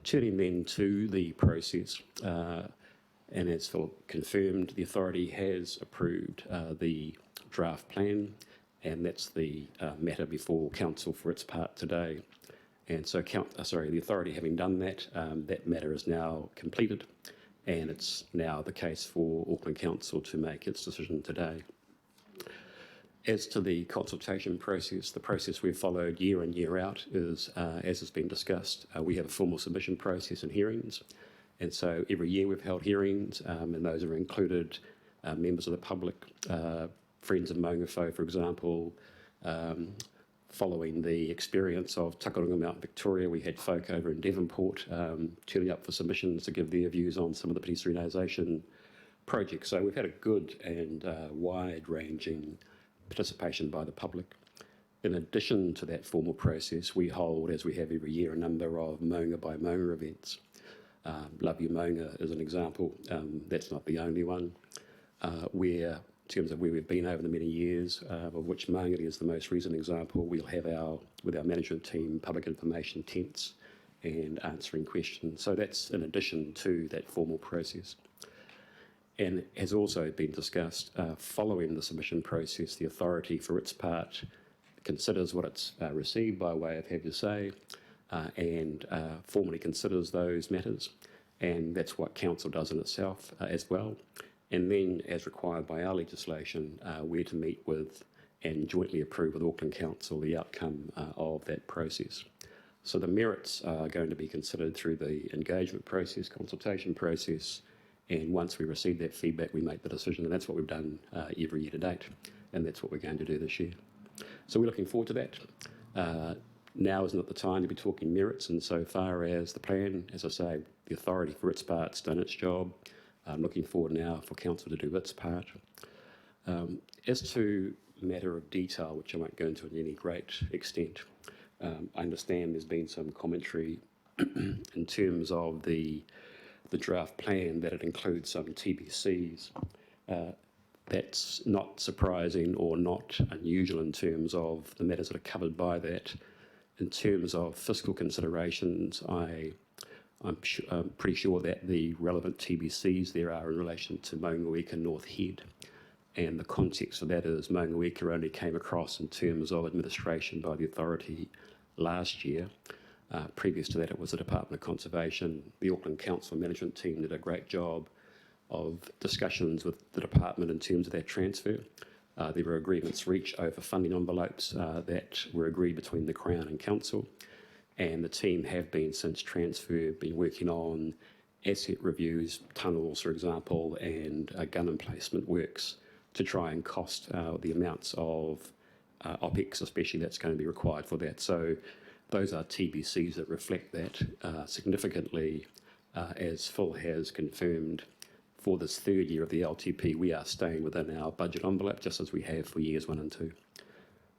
S16: Turning then to the process, and as Phil confirmed, the authority has approved the draft plan, and that's the matter before Council for its part today. And so, the authority having done that, that matter is now completed, and it's now the case for Auckland Council to make its decision today. As to the consultation process, the process we've followed year in, year out is, as has been discussed, we have a formal submission process and hearings. And so every year we've held hearings, and those are included members of the public, friends of Maungawhau, for example, following the experience of Takarunga Mount Victoria. We had folk over in Devonport turning up for submissions to give their views on some of the pedestrianisation projects. So we've had a good and wide-ranging participation by the public. In addition to that formal process, we hold, as we have every year, a number of Maunga by Maunga events. Love You Maunga is an example. That's not the only one. Where, in terms of where we've been over the many years, of which Maungari is the most recent example, we'll have with our management team, public information tents and answering questions. So that's in addition to that formal process. And has also been discussed, following the submission process, the authority for its part considers what it's received by way of have your say and formally considers those matters. And that's what council does in itself as well. And then, as required by our legislation, we're to meet with and jointly approve with Auckland Council the outcome of that process. So the merits are going to be considered through the engagement process, consultation process, and once we receive that feedback, we make the decision, and that's what we've done every year to date, and that's what we're going to do this year. So we're looking forward to that. Now is not the time to be talking merits insofar as the plan. As I say, the authority for its part's done its job. I'm looking forward now for council to do its part. As to matter of detail, which I won't go into in any great extent, I understand there's been some commentary in terms of the draft plan that it includes some TBCs. That's not surprising or not unusual in terms of the matters that are covered by that. In terms of fiscal considerations, I'm pretty sure that the relevant TBCs there are in relation to Maungaweka North Head. And the context of that is Maungaweka only came across in terms of administration by the authority last year. Previous to that, it was the Department of Conservation. The Auckland Council management team did a great job of discussions with the department in terms of that transfer. There were agreements reached over funding envelopes that were agreed between the Crown and Council. And the team have been, since transfer, been working on asset reviews, tunnels, for example, and gun emplacement works to try and cost the amounts of OPEX, especially, that's going to be required for that. So those are TBCs that reflect that significantly. As Phil has confirmed, for this third year of the LTP, we are staying within our budget envelope, just as we have for years 1 and 2.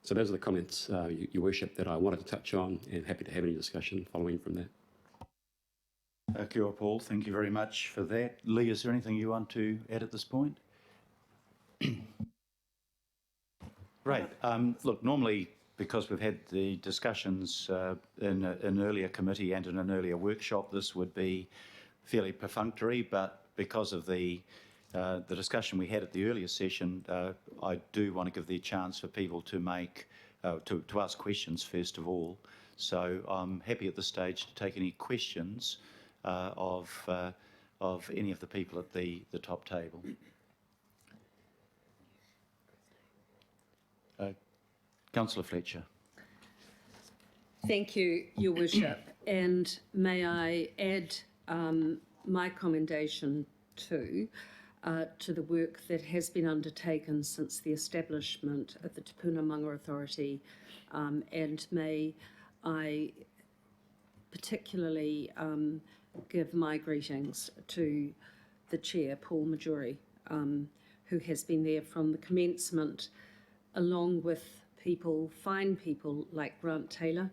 S16: So those are the comments, Your Worship, that I wanted to touch on, and happy to have any discussion following from that.
S14: Kia ora, Paul. Thank you very much for that. Lee, is there anything you want to add at this point? Great. Look, normally, because we've had the discussions in an earlier committee and in an earlier workshop, this would be fairly perfunctory, but because of the discussion we had at the earlier session, I do want to give the chance for people to to ask questions first of all. So I'm happy at this stage to take any questions of any of the people at the top table. Councillor Fletcher.
S5: Thank you, Your Worship, and may I add my commendation to the work that has been undertaken since the establishment of the Te Puna Maunga Authority, and may I particularly give my greetings to the Chair, Paul Majori, who has been there from the commencement, along with fine people like Grant Taylor,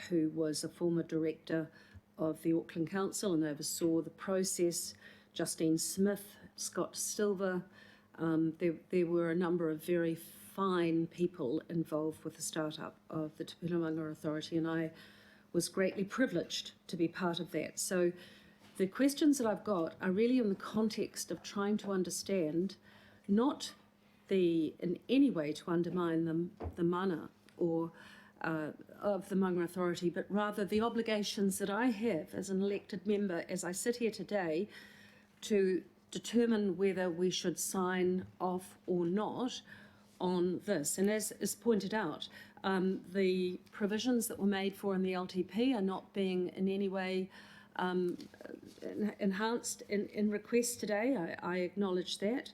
S5: who was a former director of the Auckland Council and oversaw the process, Justine Smith, Scott Silver. There were a number of very fine people involved with the start-up of the Te Puna Maunga Authority, and I was greatly privileged to be part of that. So the questions that I've got are really in the context of trying to understand, not in any way to undermine the mana or of the Maunga Authority, but rather the obligations that I have as an elected member, as I sit here today, to determine whether we should sign off or not on this. And as is pointed out, the provisions that were made for in the LTP are not being in any way enhanced in request today. I acknowledge that.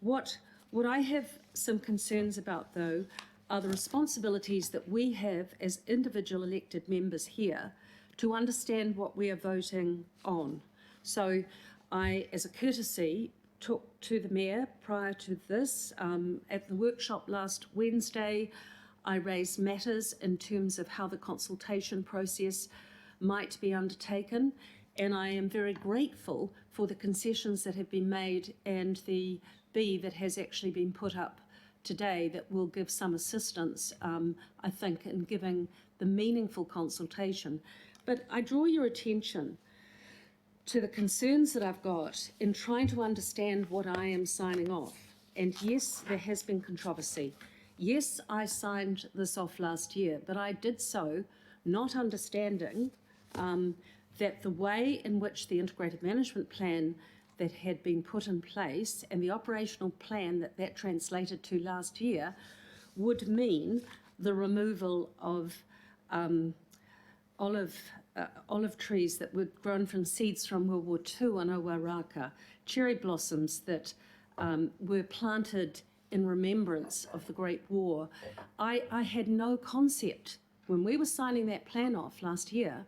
S5: What I have some concerns about, though, are the responsibilities that we have as individual elected members here to understand what we are voting on. So I, as a courtesy, talked to the Mayor prior to this. At the workshop last Wednesday, I raised matters in terms of how the consultation process might be undertaken, and I am very grateful for the concessions that have been made and the B that has actually been put up today that will give some assistance, I think, in giving the meaningful consultation. But I draw your attention to the concerns that I've got in trying to understand what I am signing off. And yes, there has been controversy. Yes, I signed this off last year, but I did so not understanding that the way in which the integrated management plan that had been put in place and the operational plan that translated to last year would mean the removal of olive trees that were grown from seeds from World War II on Owaraka, cherry blossoms that were planted in remembrance of the Great War. I had no concept when we were signing that plan off last year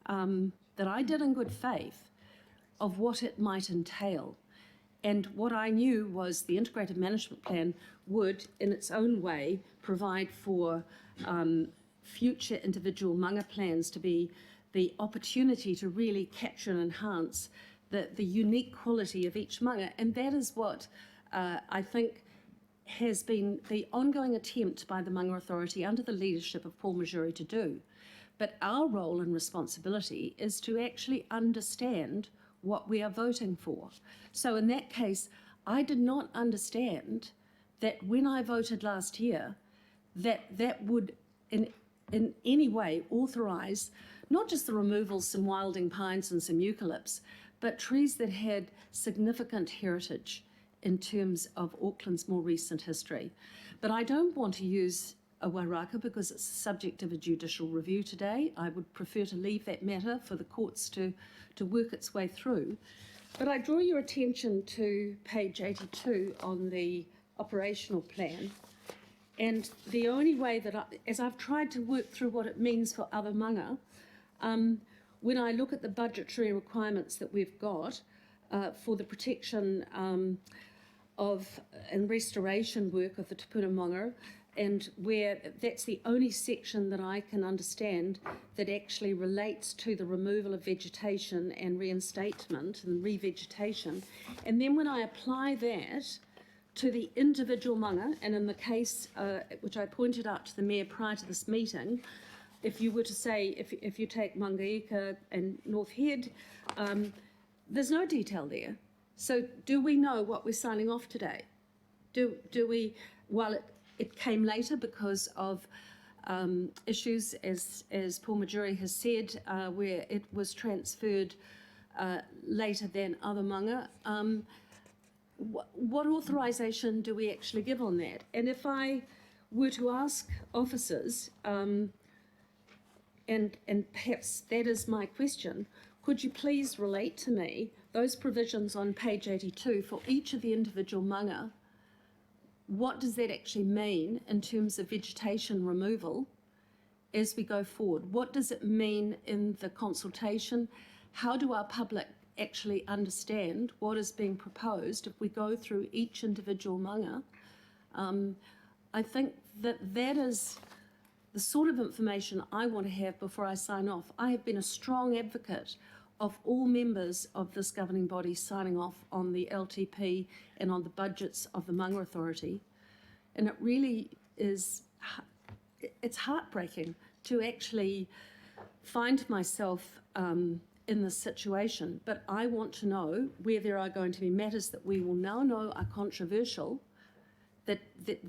S5: that I did in good faith of what it might entail. And what I knew was the integrated management plan would, in its own way, provide for future individual manga plans to be the opportunity to really capture and enhance the unique quality of each manga. And that is what I think has been the ongoing attempt by the Manga Authority under the leadership of Paul Majuri to do. But our role and responsibility is to actually understand what we are voting for. So in that case, I did not understand that when I voted last year, that would in any way authorise not just the removal of some wilding pines and some eucalypts, but trees that had significant heritage in terms of Auckland's more recent history. But I don't want to use Owaraka because it's the subject of a judicial review today. I would prefer to leave that matter for the courts to work its way through. But I draw your attention to page 82 on the operational plan. And the only way that as I've tried to work through what it means for other manga, when I look at the budgetary requirements that we've got for the protection of and restoration work of the Tupuna Manga, and where that's the only section that I can understand that actually relates to the removal of vegetation and reinstatement and revegetation. And then when I apply that to the individual manga, and in the case which I pointed out to the Mayor prior to this meeting, if you were to say, if you take Mangaika and North Head, there's no detail there. So do we know what we're signing off today? Do we, while it came later because of issues, as Paul Majuri has said, where it was transferred later than other manga, what authorisation do we actually give on that? And if I were to ask officers, and perhaps that is my question, could you please relate to me those provisions on page 82 for each of the individual manga? What does that actually mean in terms of vegetation removal as we go forward? What does it mean in the consultation? How do our public actually understand what is being proposed if we go through each individual manga? I think that is the sort of information I want to have before I sign off. I have been a strong advocate of all members of this governing body signing off on the LTP and on the budgets of the Manga Authority. And it really is, it's heartbreaking to actually find myself in this situation. But I want to know where there are going to be matters that we will now know are controversial, that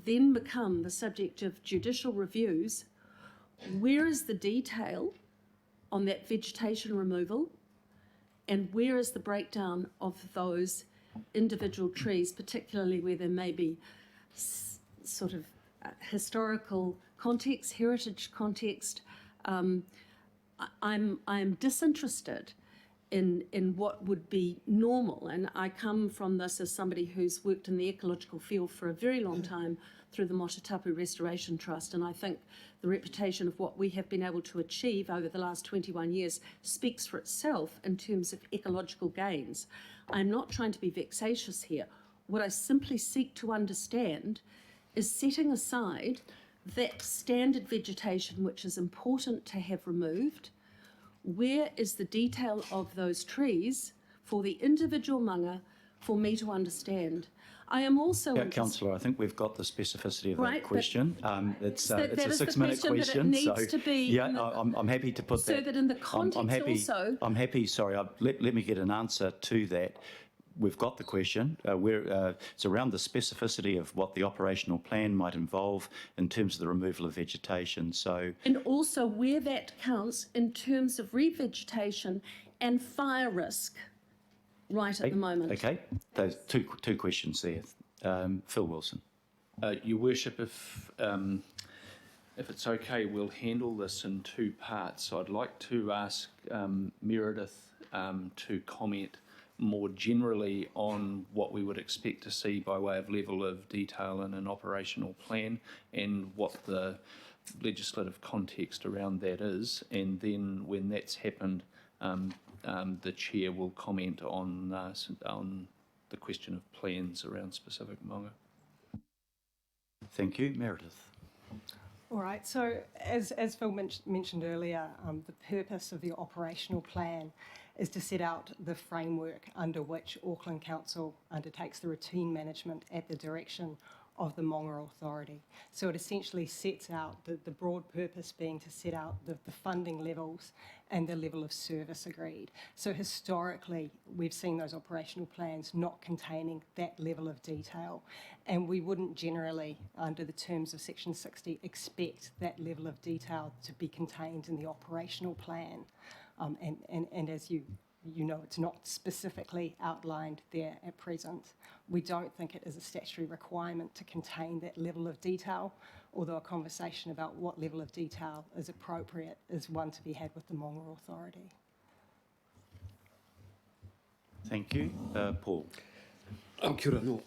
S5: then become the subject of judicial reviews. Where is the detail on that vegetation removal? And where is the breakdown of those individual trees, particularly where there may be sort of historical context, heritage context? I'm disinterested in what would be normal. And I come from this as somebody who's worked in the ecological field for a very long time through the Motatapu Restoration Trust, and I think the reputation of what we have been able to achieve over the last 21 years speaks for itself in terms of ecological gains. I'm not trying to be vexatious here. What I simply seek to understand is setting aside that standard vegetation which is important to have removed, where is the detail of those trees for the individual manga for me to understand? I am also
S14: Councillor, I think we've got the specificity of
S5: Right,
S14: that
S5: but
S14: question. It's
S5: that
S14: a
S5: is the
S14: 6-minute
S5: question, but it
S14: question.
S5: needs to be
S14: yeah,
S5: in the-
S14: I'm happy to put
S5: so
S14: that.
S5: that in the
S14: I'm
S5: context
S14: happy,
S5: also-
S14: I'm happy, sorry, let me get an answer to that. We've got the question. It's around the specificity of what the operational plan might involve in terms of the removal of vegetation. So,
S5: and also where that counts in terms of revegetation and fire risk right at the moment.
S14: okay, those two questions there. Phil Wilson.
S6: Your Worship, if it's okay, we'll handle this in two parts. I'd like to ask Meredith to comment more generally on what we would expect to see by way of level of detail in an operational plan and what the legislative context around that is. And then when that's happened, the Chair will comment on the question of plans around specific maunga.
S14: Thank you. Meredith.
S17: All right, so as Phil mentioned earlier, the purpose of the operational plan is to set out the framework under which Auckland Council undertakes the routine management at the direction of the Maunga Authority. So it essentially sets out the broad purpose being to set out the funding levels and the level of service agreed. So historically, we've seen those operational plans not containing that level of detail, and we wouldn't generally, under the terms of Section 60, expect that level of detail to be contained in the operational plan. And as you know, it's not specifically outlined there at present. We don't think it is a statutory requirement to contain that level of detail, although a conversation about what level of detail is appropriate is one to be had with the Maunga Authority.
S14: Thank you. Paul.
S16: Kia ora no.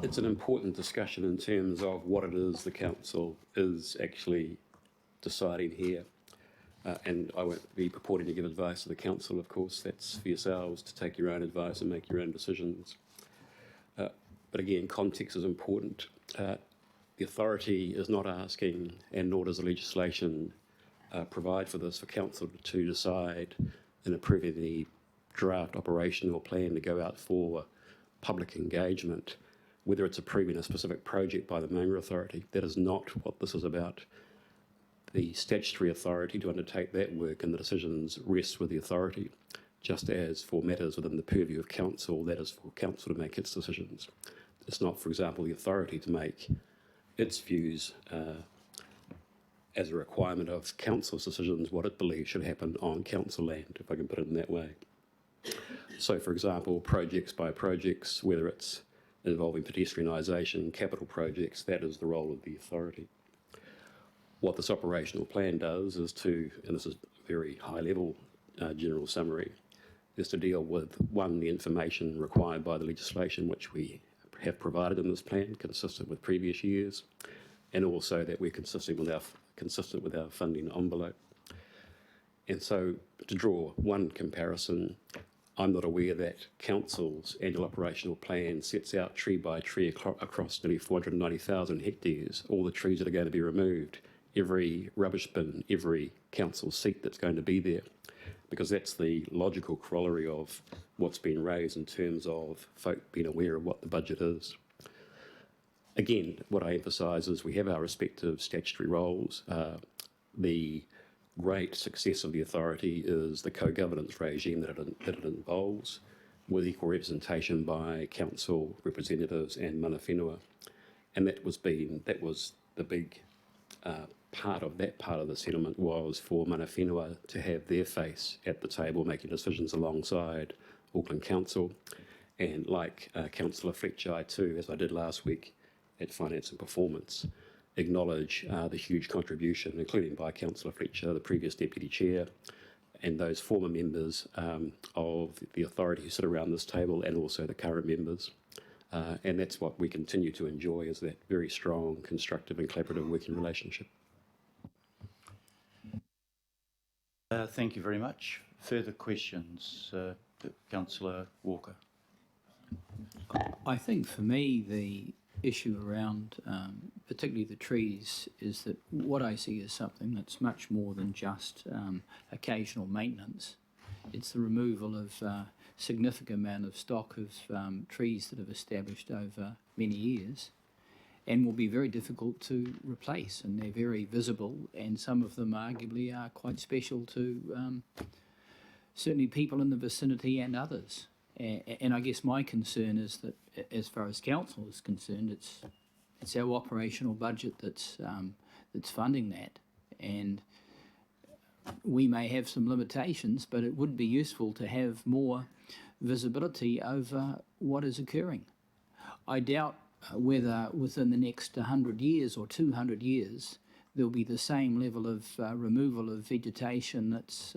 S16: It's an important discussion in terms of what it is the Council is actually deciding here. And I won't be purporting to give advice to the Council, of course. That's for yourselves to take your own advice and make your own decisions. But again, context is important. The authority is not asking, and nor does the legislation provide for this, for Council to decide in approving the draft operational plan to go out for public engagement, whether it's approving a specific project by the Maunga Authority. That is not what this is about. The statutory authority to undertake that work and the decisions rests with the authority, just as for matters within the purview of Council, that is for Council to make its decisions. It's not, for example, the authority to make its views as a requirement of Council's decisions, what it believes should happen on Council land, if I can put it in that way. So, for example, projects by projects, whether it's involving pedestrianisation, capital projects, that is the role of the authority. What this operational plan does is to, and this is a very high level general summary, is to deal with, one, the information required by the legislation which we have provided in this plan, consistent with previous years, and also that we're consistent with our funding envelope. And so, to draw one comparison, I'm not aware that Council's annual operational plan sets out tree by tree across nearly 490,000 hectares, all the trees that are going to be removed, every rubbish bin, every council seat that's going to be there, because that's the logical corollary of what's been raised in terms of folk being aware of what the budget is. Again, what I emphasise is we have our respective statutory roles. The great success of the authority is the co-governance regime that it involves, with equal representation by council representatives and mana whenua. And that was the big part of the settlement was for mana whenua to have their face at the table making decisions alongside Auckland Council. And like Councillor Fletcher, I too, as I did last week at Finance and Performance, acknowledge the huge contribution, including by Councillor Fletcher, the previous Deputy Chair, and those former members of the authority who sit around this table, and also the current members. And that's what we continue to enjoy, is that very strong, constructive and collaborative working relationship.
S14: Thank you very much. Further questions? Councillor Walker.
S4: I think for me the issue around particularly the trees is that what I see is something that's much more than just occasional maintenance. It's the removal of significant amount of stock of trees that have established over many years and will be very difficult to replace, and they're very visible, and some of them arguably are quite special to certainly people in the vicinity and others. And I guess my concern is that as far as council is concerned, it's our operational budget that's funding that, and we may have some limitations, but it would be useful to have more visibility over what is occurring. I doubt whether within the next 100 years or 200 years there'll be the same level of removal of vegetation that's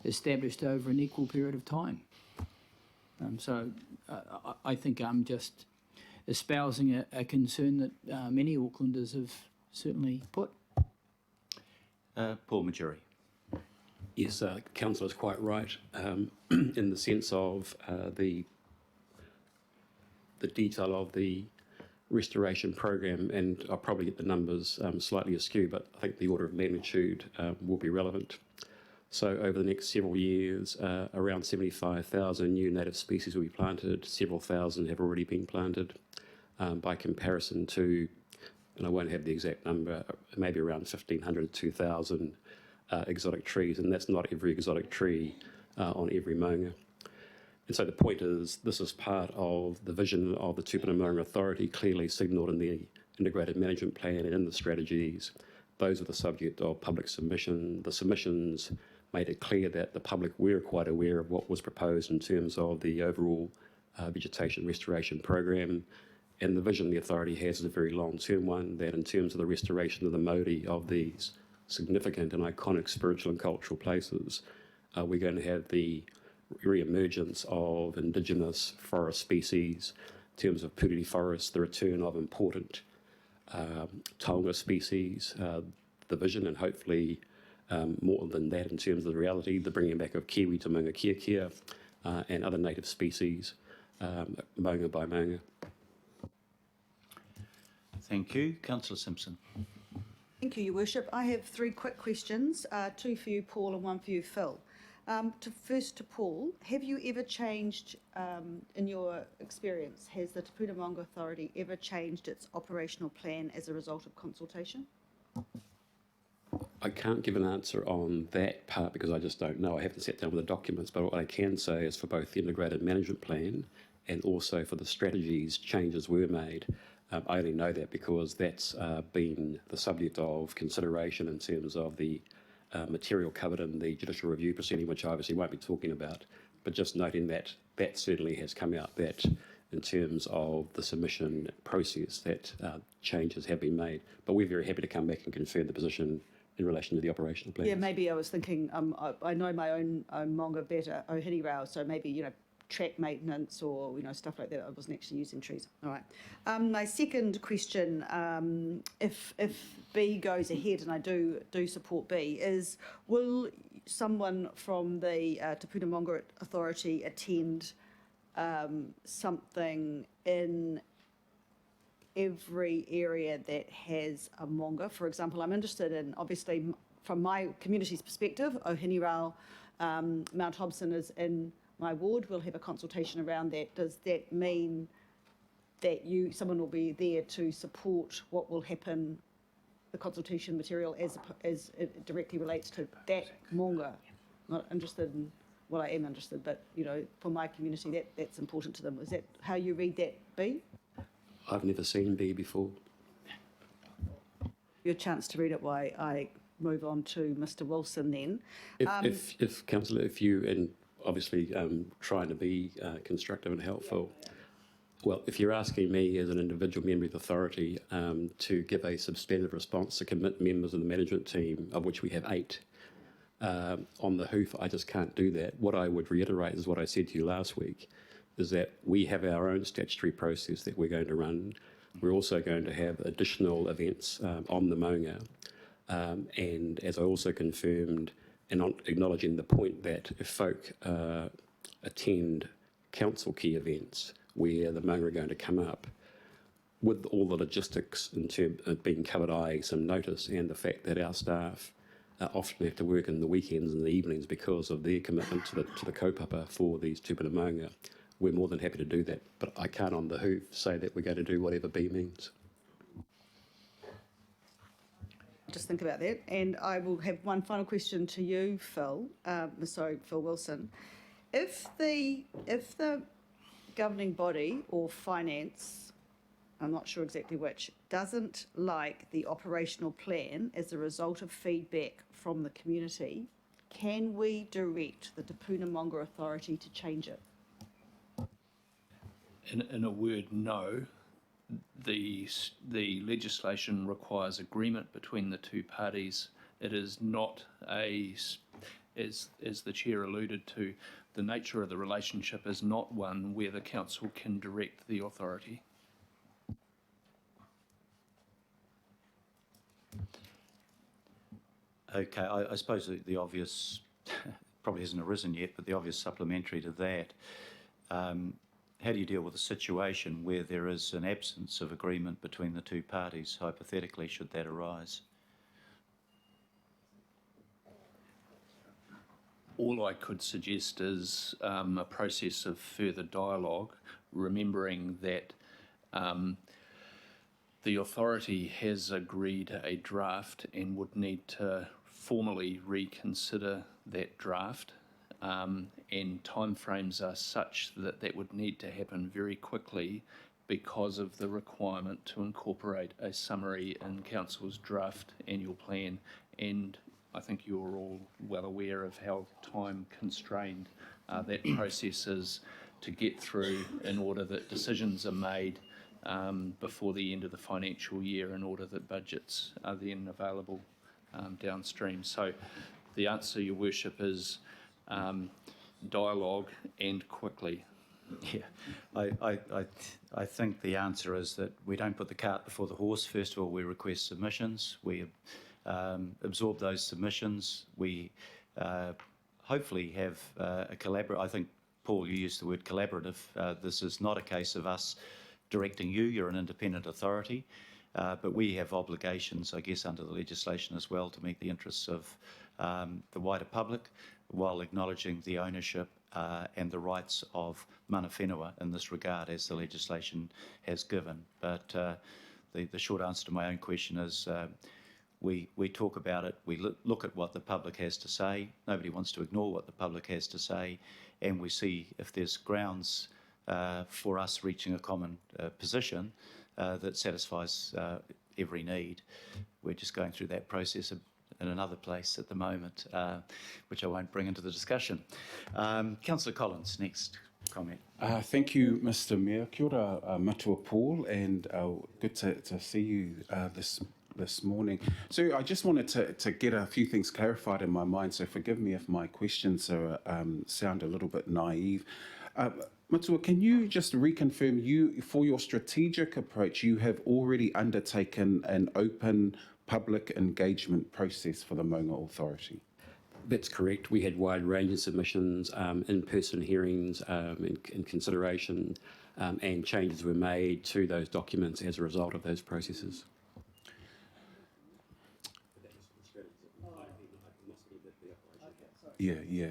S4: established over an equal period of time. So I think I'm just espousing a concern that many Aucklanders have certainly put.
S14: Paul Majuri.
S16: Yes, Councillor is quite right in the sense of the detail of the restoration program, and I'll probably get the numbers slightly askew, but I think the order of magnitude will be relevant. So over the next several years, around 75,000 new native species will be planted. Several thousand have already been planted. By comparison to, and I won't have the exact number, maybe around 1,500 to 2,000 exotic trees, and that's not every exotic tree on every maunga. And so the point is, this is part of the vision of the Tupuna Maunga Authority, clearly signalled in the Integrated Management Plan and in the strategies. Those are the subject of public submission. The submissions made it clear that the public were quite aware of what was proposed in terms of the overall vegetation restoration program. And the vision the authority has is a very long-term one, that in terms of the restoration of the mauri of these significant and iconic spiritual and cultural places, we're going to have the re-emergence of indigenous forest species, in terms of purity forests, the return of important taonga species, the vision, and hopefully more than that in terms of the reality, the bringing back of kiwi to maunga kia and other native species, maunga by maunga.
S14: Thank you. Councillor Simpson.
S1: Thank you, Your Worship. I have three quick questions, two for you, Paul, and one for you, Phil. First to Paul, have you ever changed, in your experience, has the Te Puna Maunga Authority ever changed its operational plan as a result of consultation?
S16: I can't give an answer on that part because I just don't know. I haven't sat down with the documents, but what I can say is for both the Integrated Management Plan and also for the strategies, changes were made. I only know that because that's been the subject of consideration in terms of the material covered in the judicial review proceeding, which I obviously won't be talking about, but just noting that that certainly has come out, that in terms of the submission process, that changes have been made. But we're very happy to come back and confirm the position in relation to the operational plan.
S1: Yeah, maybe I was thinking, I know my own maunga better, Ohini Rao, so maybe, track maintenance or, stuff like that. I wasn't actually using trees. All right. My second question, if B goes ahead, and I do support B, is will someone from the Te Puna Maunga Authority attend something in every area that has a maunga? For example, I'm interested in, obviously, from my community's perspective, Ohini Rao, Mount Hobson is in my ward. We'll have a consultation around that. Does that mean that someone will be there to support what will happen, the consultation material as it directly relates to that maunga? Not interested in, well, I am interested, but for my community, that's important to them. Is that how you read that, B?
S16: I've never seen B before.
S1: Your chance to read it while I move on to Mr. Wilson then.
S16: If Councillor, if you, and obviously trying to be constructive and helpful, well, if you're asking me as an individual member of the authority to give a substantive response to commit members of the management team, of which we have 8, On the hoof, I just can't do that. What I would reiterate is what I said to you last week, is that we have our own statutory process that we're going to run. We're also going to have additional events on the maunga. And as I also confirmed, and acknowledging the point that if folk attend council key events where the maunga are going to come up, with all the logistics in terms of being covered eye, some notice, and the fact that our staff often have to work in the weekends and the evenings because of their commitment to the kaupapa for these tupuna maunga, we're more than happy to do that. But I can't on the hoof say that we're going to do whatever B means.
S1: Just think about that. And I will have one final question to you, Phil. Phil Wilson. If the governing body or finance, I'm not sure exactly which, doesn't like the operational plan as a result of feedback from the community, can we direct the Te Puna Monga Authority to change it?
S6: In a word, no. The legislation requires agreement between the two parties. It is not as the chair alluded to, the nature of the relationship is not one where the council can direct the authority.
S14: Okay, I suppose the obvious, probably hasn't arisen yet, but the obvious supplementary to that, how do you deal with a situation where there is an absence of agreement between the two parties, hypothetically, should that arise?
S6: All I could suggest is a process of further dialogue, remembering that the authority has agreed a draft and would need to formally reconsider that draft, and timeframes are such that that would need to happen very quickly because of the requirement to incorporate a summary in Council's draft annual plan. And I think you're all well aware of how time constrained that process is to get through in order that decisions are made before the end of the financial year, in order that budgets are then available downstream. So the answer, Your Worship, is dialogue and quickly.
S14: Yeah, I think the answer is that we don't put the cart before the horse. First of all, we request submissions. We absorb those submissions. We hopefully have a collaborative. I think, Paul, you used the word collaborative. This is not a case of us directing you. You're an independent authority. But we have obligations, I guess, under the legislation as well to meet the interests of the wider public, while acknowledging the ownership and the rights of mana whenua in this regard, as the legislation has given. But the short answer to my own question is we talk about it, we look at what the public has to say. Nobody wants to ignore what the public has to say, and we see if there's grounds for us reaching a common position that satisfies every need. We're just going through that process in another place at the moment, which I won't bring into the discussion. Councillor Collins, next comment.
S18: Thank you, Mr. Mayor. Kia ora, Matua Paul, and good to see you this morning. So I just wanted to get a few things clarified in my mind, so forgive me if my questions are, sound a little bit naive. Matua, can you just reconfirm, for your strategic approach, you have already undertaken an open public engagement process for the Maunga Authority?
S16: That's correct. We had wide range of submissions, in-person hearings in consideration, and changes were made to those documents as a result of those processes.
S18: Yeah.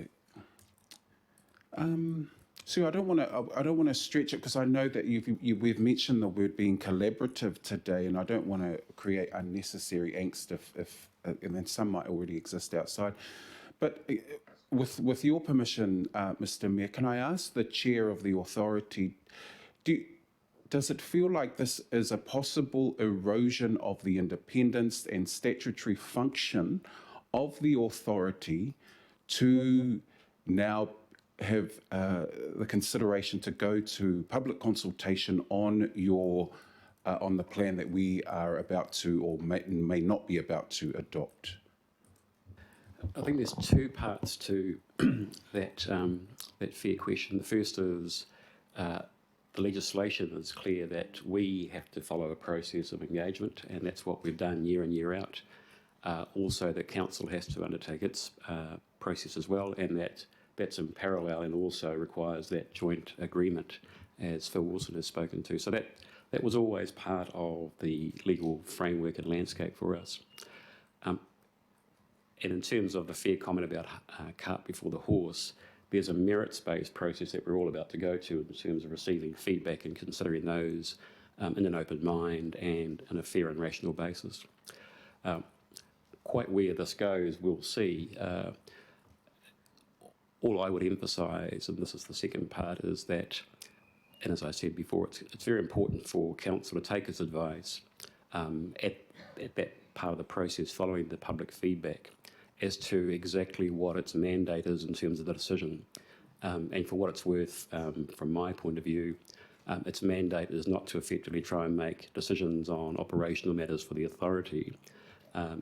S18: So I don't want to stretch it, because I know that we've mentioned the word being collaborative today, and I don't want to create unnecessary angst if and then some might already exist outside. But with your permission, Mr. Mayor, can I ask the chair of the authority, does it feel like this is a possible erosion of the independence and statutory function of the authority to now have the consideration to go to public consultation on on the plan that we are about to, or may not be about to, adopt?
S16: I think there's two parts to that fair question. The first is the legislation is clear that we have to follow a process of engagement, and that's what we've done year in, year out. Also, the council has to undertake its process as well, and that's in parallel and also requires that joint agreement, as Phil Wilson has spoken to. So that was always part of the legal framework and landscape for us. And in terms of the fair comment about cart before the horse, there's a merits-based process that we're all about to go to in terms of receiving feedback and considering those in an open mind and on a fair and rational basis. Quite where this goes, we'll see. All I would emphasise, and this is the second part, is that, and as I said before, it's very important for council to take its advice at that part of the process following the public feedback as to exactly what its mandate is in terms of the decision. And for what it's worth, from my point of view, its mandate is not to effectively try and make decisions on operational matters for the authority.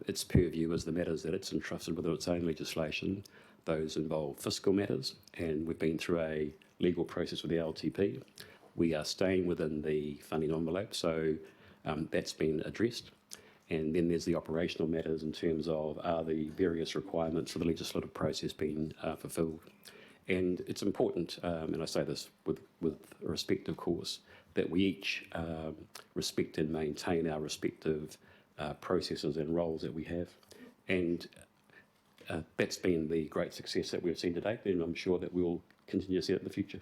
S16: Its purview is the matters that it's entrusted with its own legislation. Those involve fiscal matters, and we've been through a legal process with the LTP. We are staying within the funding envelope, so that's been addressed. And then there's the operational matters in terms of are the various requirements for the legislative process being fulfilled. And it's important, and I say this with respect, of course, that we each respect and maintain our respective processes and roles that we have. And that's been the great success that we've seen to date, and I'm sure that we'll continue to see it in the future.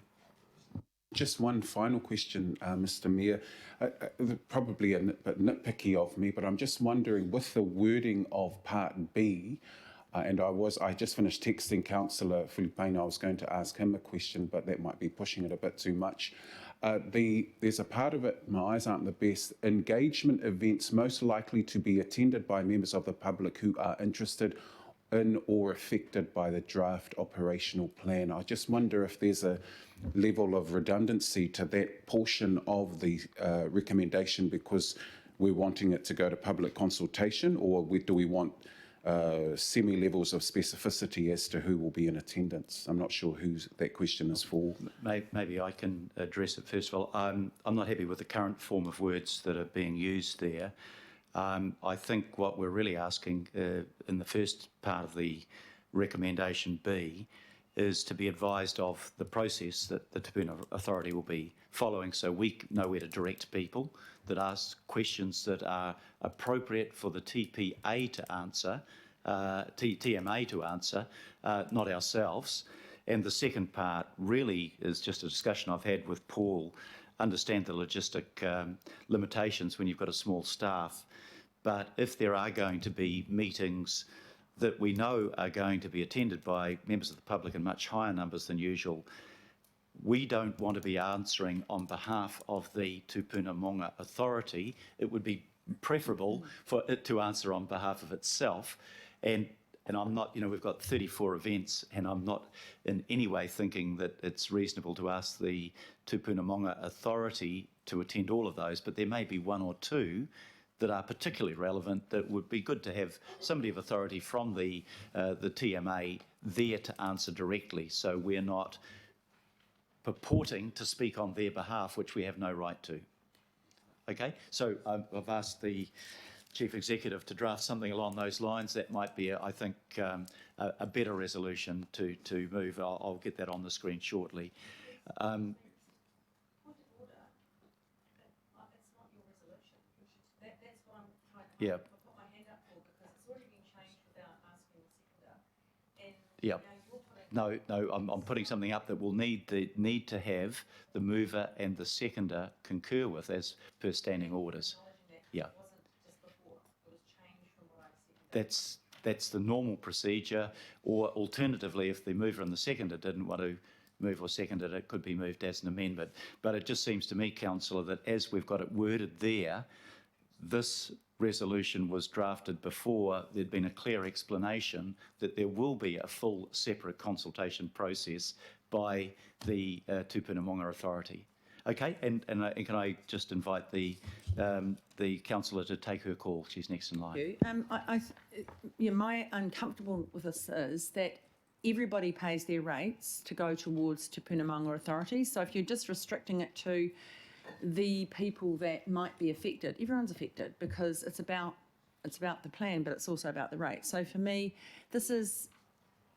S18: Just one final question, Mr. Mayor. Probably a bit nitpicky of me, but I'm just wondering, with the wording of Part B, and I just finished texting Councillor Filipino. I was going to ask him a question, but that might be pushing it a bit too much. There's a part of it, my eyes aren't the best, engagement events most likely to be attended by members of the public who are interested in or affected by the draft operational plan. I just wonder if there's a level of redundancy to that portion of the recommendation because we're wanting it to go to public consultation, or do we want semi-levels of specificity as to who will be in attendance? I'm not sure who that question is for.
S14: Maybe I can address it first of all. I'm not happy with the current form of words that are being used there. I think what we're really asking in the first part of the recommendation B is to be advised of the process that the Te Puna Authority will be following, so we know where to direct people that ask questions that are appropriate for the TPA to answer, TMA to answer, not ourselves. And the second part really is just a discussion I've had with Paul. Understand the logistic limitations when you've got a small staff, but if there are going to be meetings that we know are going to be attended by members of the public in much higher numbers than usual, we don't want to be answering on behalf of the Tupuna Maunga Authority. It would be preferable for it to answer on behalf of itself. And I'm not, we've got 34 events, and I'm not in any way thinking that it's reasonable to ask the Tupuna Maunga Authority to attend all of those, but there may be one or two that are particularly relevant that would be good to have somebody of authority from the TMA there to answer directly, so we're not purporting to speak on their behalf, which we have no right to. Okay, so I've asked the Chief Executive to draft something along those lines. That might be, I think, a better resolution to move. I'll get that on the screen shortly. Yeah. Yeah. No, I'm putting something up that will need to have the mover and the seconder concur with as per standing orders. Yeah. That's the normal procedure, or alternatively, if the mover and the seconder didn't want to move or second it, it could be moved as an amendment. But it just seems to me, Councillor, that as we've got it worded there, this resolution was drafted before there'd been a clear explanation that there will be a full separate consultation process by the Tupuna Maunga Authority. Okay, and can I just invite the councillor to take her call? She's next in line.
S8: My uncomfortable with this is that everybody pays their rates to go towards Te Puna Maunga Authority. So if you're just restricting it to the people that might be affected, everyone's affected because it's about the plan, but it's also about the rate. So for me, this is,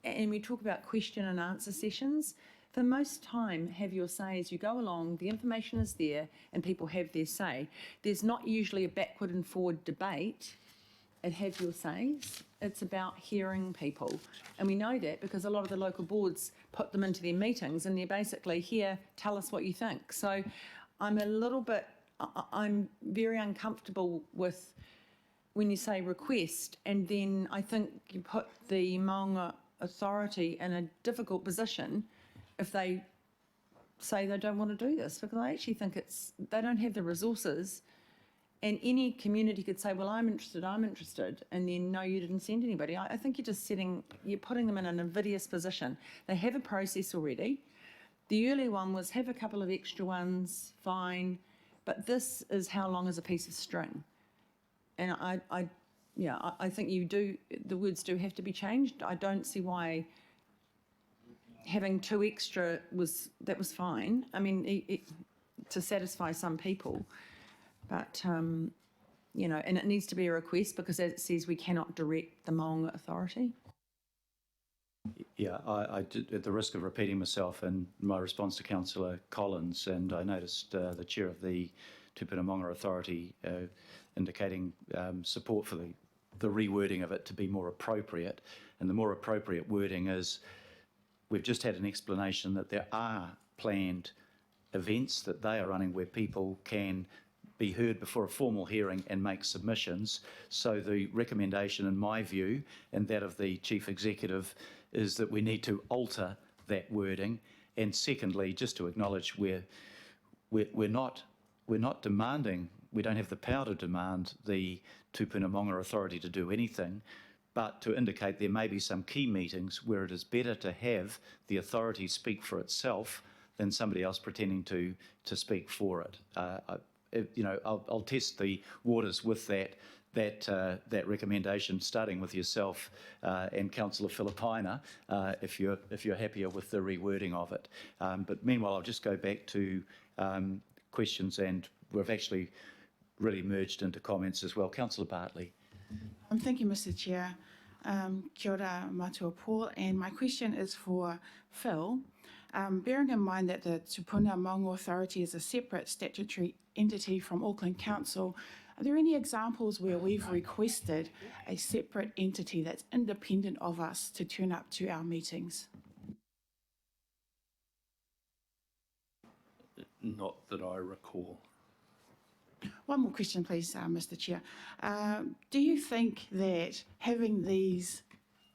S8: and we talk about question and answer sessions. For most time, have your say as you go along, the information is there and people have their say. There's not usually a backward and forward debate at have your says. It's about hearing people. And we know that because a lot of the local boards put them into their meetings and they're basically here, tell us what you think. So I'm I'm very uncomfortable with when you say request, and then I think you put the Maunga Authority in a difficult position if they say they don't want to do this, because I actually think they don't have the resources, and any community could say, well, I'm interested, and then no, you didn't send anybody. I think you're putting them in an invidious position. They have a process already. The early one was have a couple of extra ones, fine, but this is how long is a piece of string. And I think the words do have to be changed. I don't see why having 2 extra was fine. I mean, to satisfy some people, but and it needs to be a request because as it says, we cannot direct the Maunga Authority.
S14: Yeah, I did, at the risk of repeating myself in my response to Councillor Collins, and I noticed the chair of the Te Puna Maunga Authority indicating support for the rewording of it to be more appropriate, and the more appropriate wording is we've just had an explanation that there are planned events that they are running where people can be heard before a formal hearing and make submissions. So the recommendation, in my view, and that of the Chief Executive, is that we need to alter that wording. And secondly, just to acknowledge we're not demanding, we don't have the power to demand the Te Puna Maunga Authority to do anything, but to indicate there may be some key meetings where it is better to have the authority speak for itself than somebody else pretending to speak for it. I'll test the waters with that recommendation, starting with yourself and Councillor Filipaina, if you're happier with the rewording of it. But meanwhile, I'll just go back to questions, and we've actually really merged into comments as well. Councillor Bartley.
S19: Thank you, Mr. Chair. Kia ora matua Paul, and my question is for Phil. Bearing in mind that the Te Puna Maunga Authority is a separate statutory entity from Auckland Council, are there any examples where we've requested a separate entity that's independent of us to turn up to our meetings?
S6: Not that I recall.
S19: One more question, please, Mr. Chair. Do you think that having these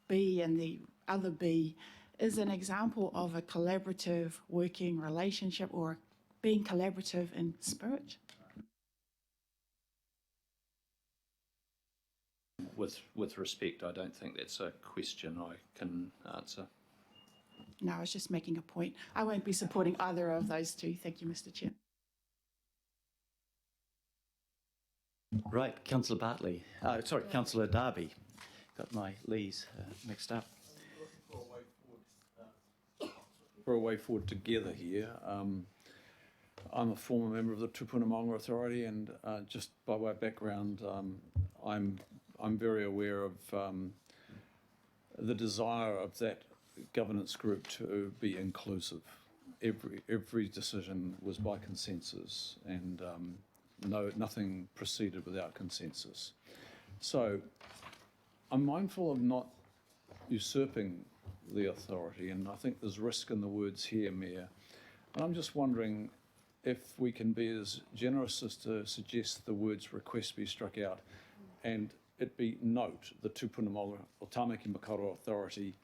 S19: B and the other B is an example of a collaborative working relationship or being collaborative in spirit?
S6: With respect, I don't think that's a question I can answer.
S19: No, I was just making a point. I won't be supporting either of those two. Thank you, Mr. Chair.
S14: Right, Councillor Bartley. Sorry, Councillor Darby. Got my lees mixed up.
S20: For a way forward together here. I'm a former member of the Te Puna Maunga Authority, and just by way of background, I'm very aware of the desire of that governance group to be inclusive. Every decision was by consensus, and nothing proceeded without consensus. So I'm mindful of not usurping the authority, and I think there's risk in the words here, Mayor. And I'm just wondering if we can be as generous as to suggest the words request be struck out, and it be note the Te Puna Maunga or Tāmaki Makaurau Authority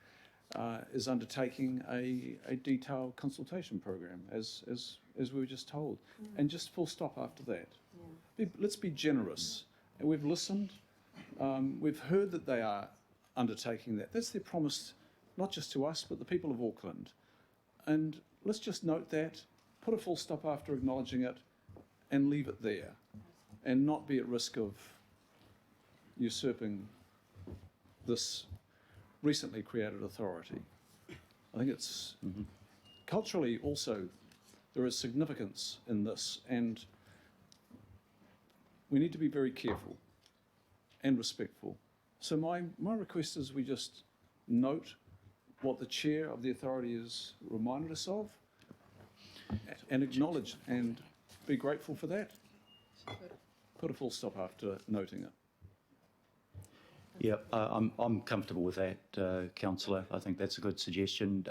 S20: is undertaking a detailed consultation program, as we were just told, and just full stop after that. Let's be generous. And we've listened. We've heard that they are undertaking that. That's their promise, not just to us, but the people of Auckland. And let's just note that, put a full stop after acknowledging it and leave it there and not be at risk of usurping this recently created authority. I think it's culturally also, there is significance in this, and we need to be very careful and respectful. So my request is we just note what the chair of the authority has reminded us of and acknowledge and be grateful for that. Put a full stop after noting it.
S14: Yeah, I'm comfortable with that, councillor. I think that's a good suggestion.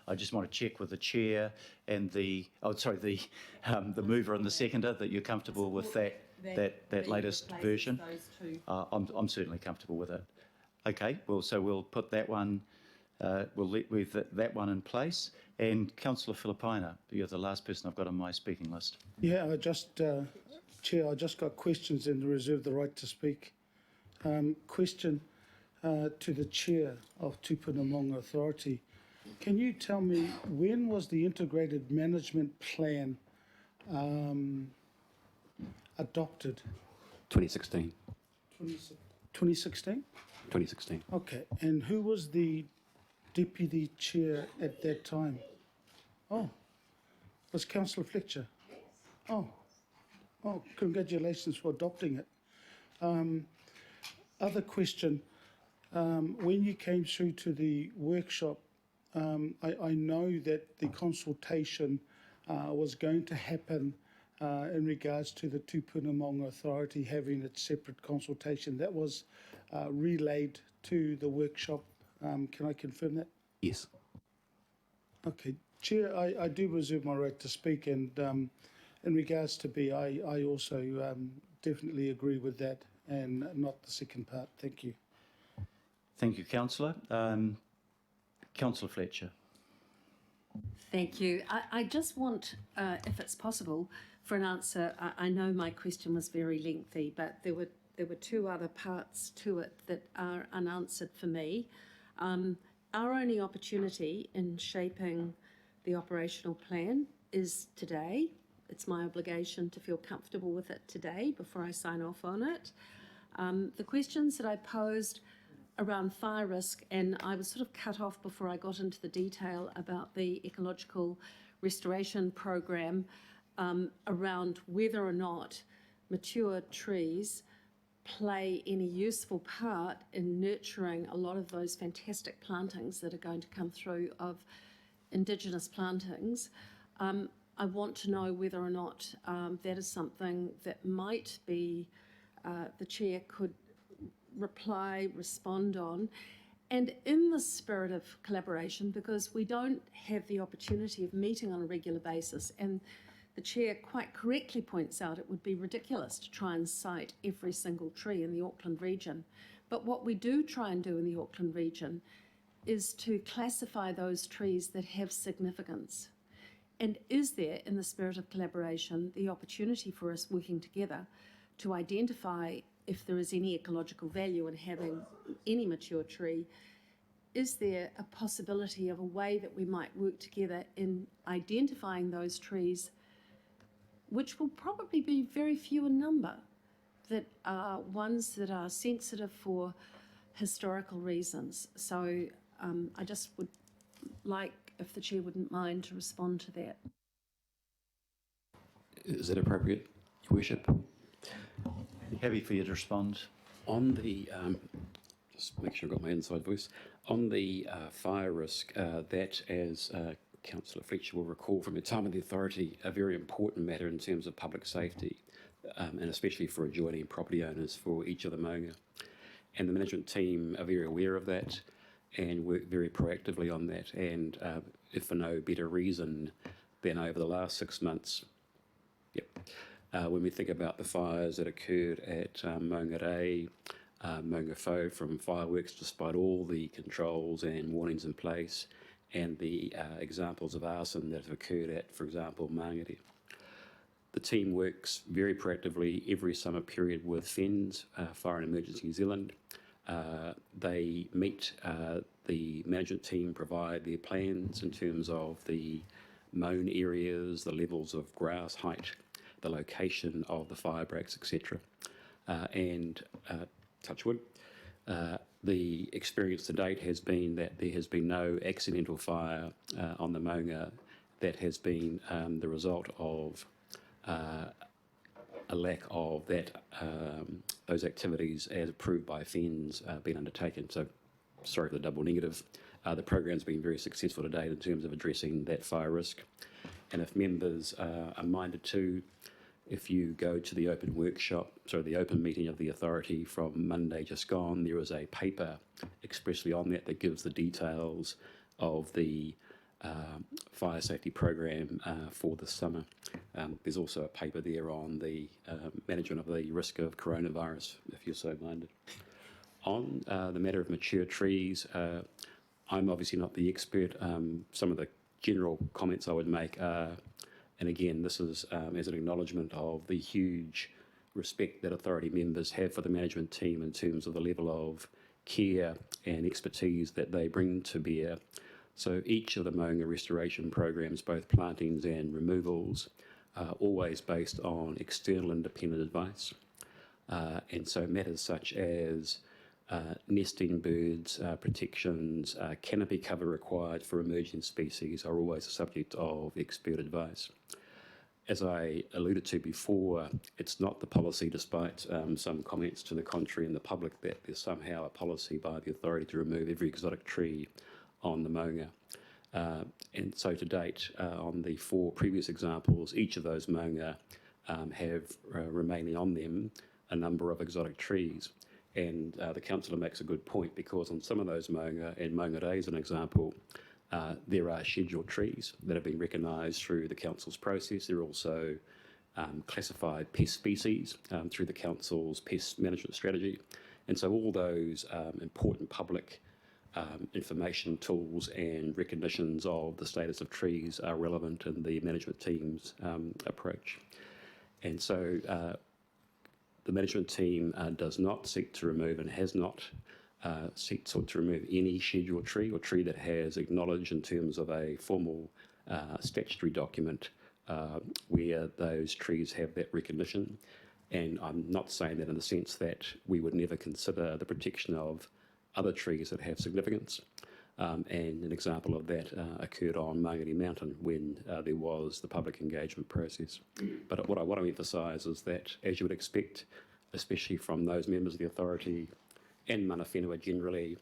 S14: I just want to check with the chair and the mover and the seconder that you're comfortable with that latest version. I'm certainly comfortable with it. Okay, well, so we'll put that one. We'll leave that one in place. And Councillor Filipaina, you're the last person I've got on my speaking list.
S21: Yeah, Chair, I just got questions and reserve the right to speak. Question to the Chair of Tupuna Maunga Authority. Can you tell me when was the Integrated Management Plan adopted?
S16: 2016.
S21: 2016?
S16: 2016.
S21: Okay, and who was the Deputy Chair at that time? Oh, was Councillor Fletcher? Oh, congratulations for adopting it. Other question, when you came through to the workshop, I know that the consultation was going to happen in regards to the Tupuna Maunga Authority having its separate consultation. That was relayed to the workshop. Can I confirm that?
S16: Yes.
S21: Okay. Chair, I do reserve my right to speak, and in regards to B, I also definitely agree with that, and not the second part. Thank you.
S14: Thank you, councillor. Councillor Fletcher.
S5: Thank you. I just want, if it's possible, for an answer. I know my question was very lengthy, but there were two other parts to it that are unanswered for me. Our only opportunity in shaping the operational plan is today. It's my obligation to feel comfortable with it today before I sign off on it. The questions that I posed around fire risk, and I was sort of cut off before I got into the detail about the ecological restoration program, around whether or not mature trees play any useful part in nurturing a lot of those fantastic plantings that are going to come through of Indigenous plantings. I want to know whether or not that is something that might be, the chair could respond on. And in the spirit of collaboration, because we don't have the opportunity of meeting on a regular basis, and the chair quite correctly points out it would be ridiculous to try and cite every single tree in the Auckland region. But what we do try and do in the Auckland region is to classify those trees that have significance. And is there, in the spirit of collaboration, the opportunity for us working together to identify if there is any ecological value in having any mature tree? Is there a possibility of a way that we might work together in identifying those trees, which will probably be very few in number, that are ones that are sensitive for historical reasons? So I just would like, if the chair wouldn't mind, to respond to that.
S16: Is that appropriate, Your Worship?
S14: Happy for you to respond.
S16: On the, just make sure I've got my inside voice, on the fire risk, that, as Councillor Fletcher will recall from her time with the authority, a very important matter in terms of public safety, and especially for adjoining property owners for each of the maunga. And the management team are very aware of that and work very proactively on that. And if for no better reason than over the last 6 months, when we think about the fires that occurred at Maungarai, Maunga Fo from fireworks, despite all the controls and warnings in place, and the examples of arson that have occurred at, for example, Mangere. The team works very proactively every summer period with FENZ, Fire and Emergency New Zealand. They meet, the management team provide their plans in terms of the mown areas, the levels of grass height, the location of the fire breaks, etc. And touch wood, the experience to date has been that there has been no accidental fire on the Maunga that has been the result of a lack of that those activities as approved by FENS being undertaken. So, sorry for the double negative. The program's been very successful to date in terms of addressing that fire risk. And if members are minded to, if you go to the open workshop, the open meeting of the authority from Monday just gone, there is a paper expressly on that gives the details of the fire safety program for the summer. There's also a paper there on the management of the risk of coronavirus, if you're so minded. On the matter of mature trees, I'm obviously not the expert. Some of the general comments I would make are, and again, this is as an acknowledgement of the huge respect that authority members have for the management team in terms of the level of care and expertise that they bring to bear. So each of the Maunga restoration programs, both plantings and removals, are always based on external independent advice. And so matters such as nesting birds, protections, canopy cover required for emerging species are always a subject of expert advice. As I alluded to before, it's not the policy, despite some comments to the contrary in the public, that there's somehow a policy by the authority to remove every exotic tree on the Maunga. And so to date, on the 4 previous examples, each of those Maunga have remaining on them a number of exotic trees. And the councillor makes a good point, because on some of those Maunga, and Maunga Day is an example, there are scheduled trees that have been recognised through the council's process. There are also classified pest species through the council's pest management strategy. And so all those important public information tools and recognitions of the status of trees are relevant in the management team's approach. And so the management team does not seek to remove and has not sought to remove any scheduled tree or tree that has acknowledged in terms of a formal statutory document where those trees have that recognition. And I'm not saying that in the sense that we would never consider the protection of other trees that have significance. And an example of that occurred on Mangere Mountain when there was the public engagement process. But what I want to emphasise is that, as you would expect, especially from those members of the authority and mana whenua generally,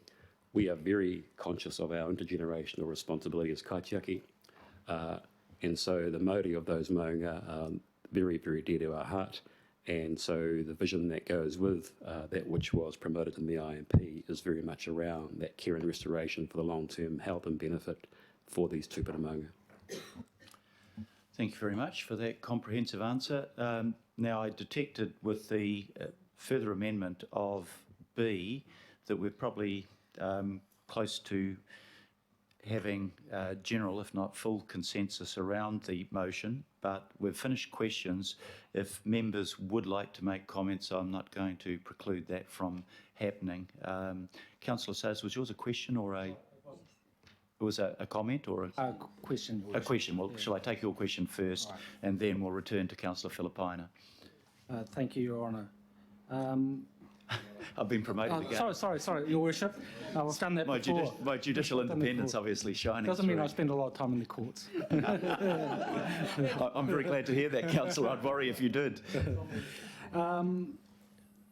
S16: we are very conscious of our intergenerational responsibility as kaitiaki. And so the mauri of those maunga are very, very dear to our heart. And so the vision that goes with that which was promoted in the IMP is very much around that care and restoration for the long-term health and benefit for these tupuna maunga.
S14: Thank you very much for that comprehensive answer. Now, I detected with the further amendment of B that we're probably close to having general, if not full, consensus around the motion, but we've finished questions. If members would like to make comments, I'm not going to preclude that from happening. Councillor Sayers, was yours a question or a... Was a comment or
S13: a question?
S14: A question. Well, shall I take your question first, and then we'll return to Councillor Filipaina?
S13: Thank you, Your Honour.
S14: I've been promoted again.
S13: Sorry, Your Worship. I've done that before.
S14: My judicial independence obviously shining.
S13: Doesn't mean I spend a lot of time in the courts.
S14: I'm very glad to hear that, Councillor. I'd worry if you did.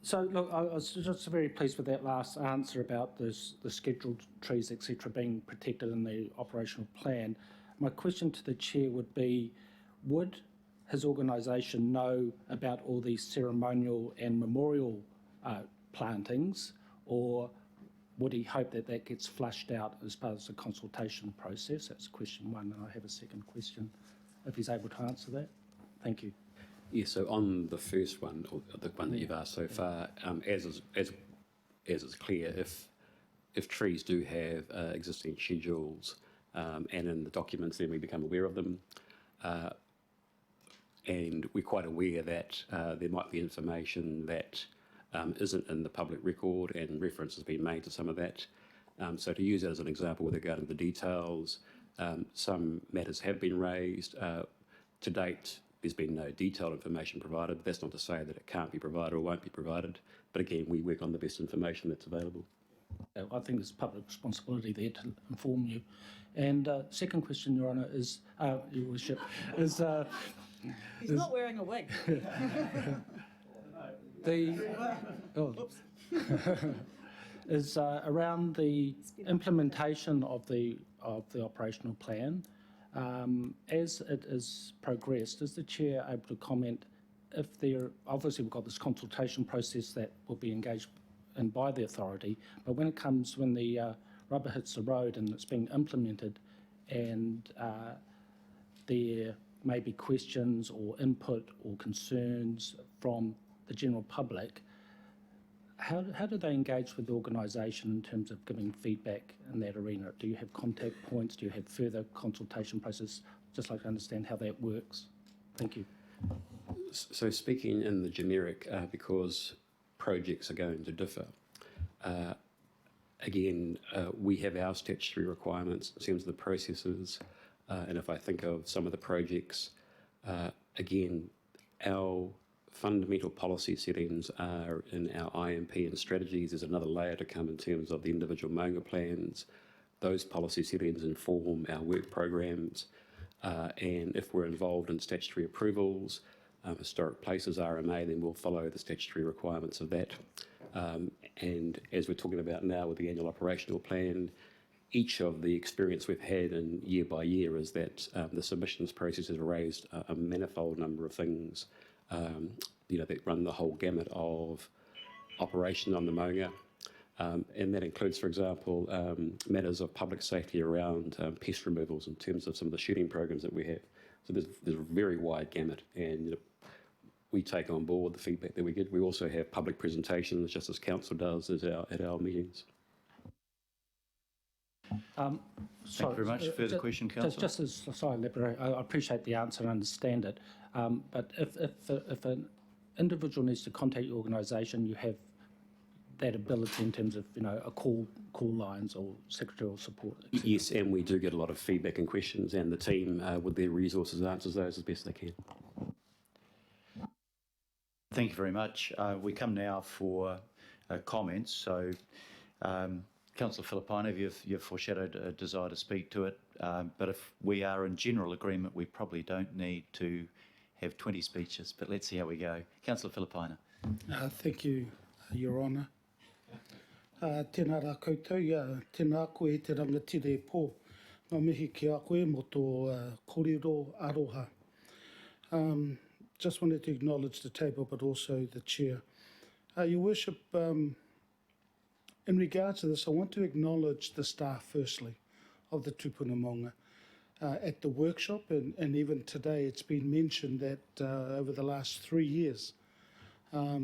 S13: So, look, I was just very pleased with that last answer about the scheduled trees, etc., being protected in the operational plan. My question to the Chair would be, would his organisation know about all these ceremonial and memorial plantings, or would he hope that that gets flushed out as part of the consultation process? That's question one, and I have a second question, if he's able to answer that. Thank you.
S16: Yeah, so on the first one, or the one that you've asked so far, as is clear, if trees do have existing schedules and in the documents, then we become aware of them. And we're quite aware that there might be information that isn't in the public record, and reference has been made to some of that. So to use that as an example with regard to the details, Some matters have been raised. To date, there's been no detailed information provided. That's not to say that it can't be provided or won't be provided. But again, we work on the best information that's available.
S13: I think there's public responsibility there to inform you. And second question, Your Honour, is, Your Worship, is...
S1: He's not wearing a wig.
S13: Is around the implementation of the operational plan. As it is progressed, is the Chair able to comment if obviously we've got this consultation process that will be engaged in by the authority, but when the rubber hits the road and it's being implemented and there may be questions or input or concerns from the general public, how do they engage with the organisation in terms of giving feedback in that arena? Do you have contact points? Do you have further consultation process? Just like to understand how that works. Thank you.
S16: So speaking in the generic, because projects are going to differ, again, we have our statutory requirements in terms of the processes, and if I think of some of the projects, again, our fundamental policy settings are in our IMP and strategies. There's another layer to come in terms of the individual maunga plans. Those policy settings inform our work programs, and if we're involved in statutory approvals, historic places RMA, then we'll follow the statutory requirements of that. And as we're talking about now with the annual operational plan, each of the experience we've had in year by year is that the submissions process has raised a manifold number of things, that run the whole gamut of operation on the maunga. And that includes, for example, matters of public safety around pest removals in terms of some of the shooting programs that we have. So there's a very wide gamut, and we take on board the feedback that we get. We also have public presentations, just as Council does at our meetings.
S14: Thank you very much. Further question, Councillor?
S13: I appreciate the answer and understand it. But if an individual needs to contact your organisation, you have that ability in terms of a call lines or secretarial support.
S16: Yes, and we do get a lot of feedback and questions, and the team with their resources answers those as best they can.
S14: Thank you very much. We come now for comments. So, Councillor Filipaina, you've foreshadowed a desire to speak to it, but if we are in general agreement, we probably don't need to have 20 speeches, but let's see how we go. Councillor Filipaina.
S21: Thank you, Your Honour. Tēnā rā koutou, tēnā koe te rangatire pō, ngā mihi ki a koe mo tō kōrero aroha. Just wanted to acknowledge the table, but also the chair. Your Worship, in regards to this, I want to acknowledge the staff firstly of the Tupuna Maunga. At the workshop, and even today, it's been mentioned that over the last 3 years,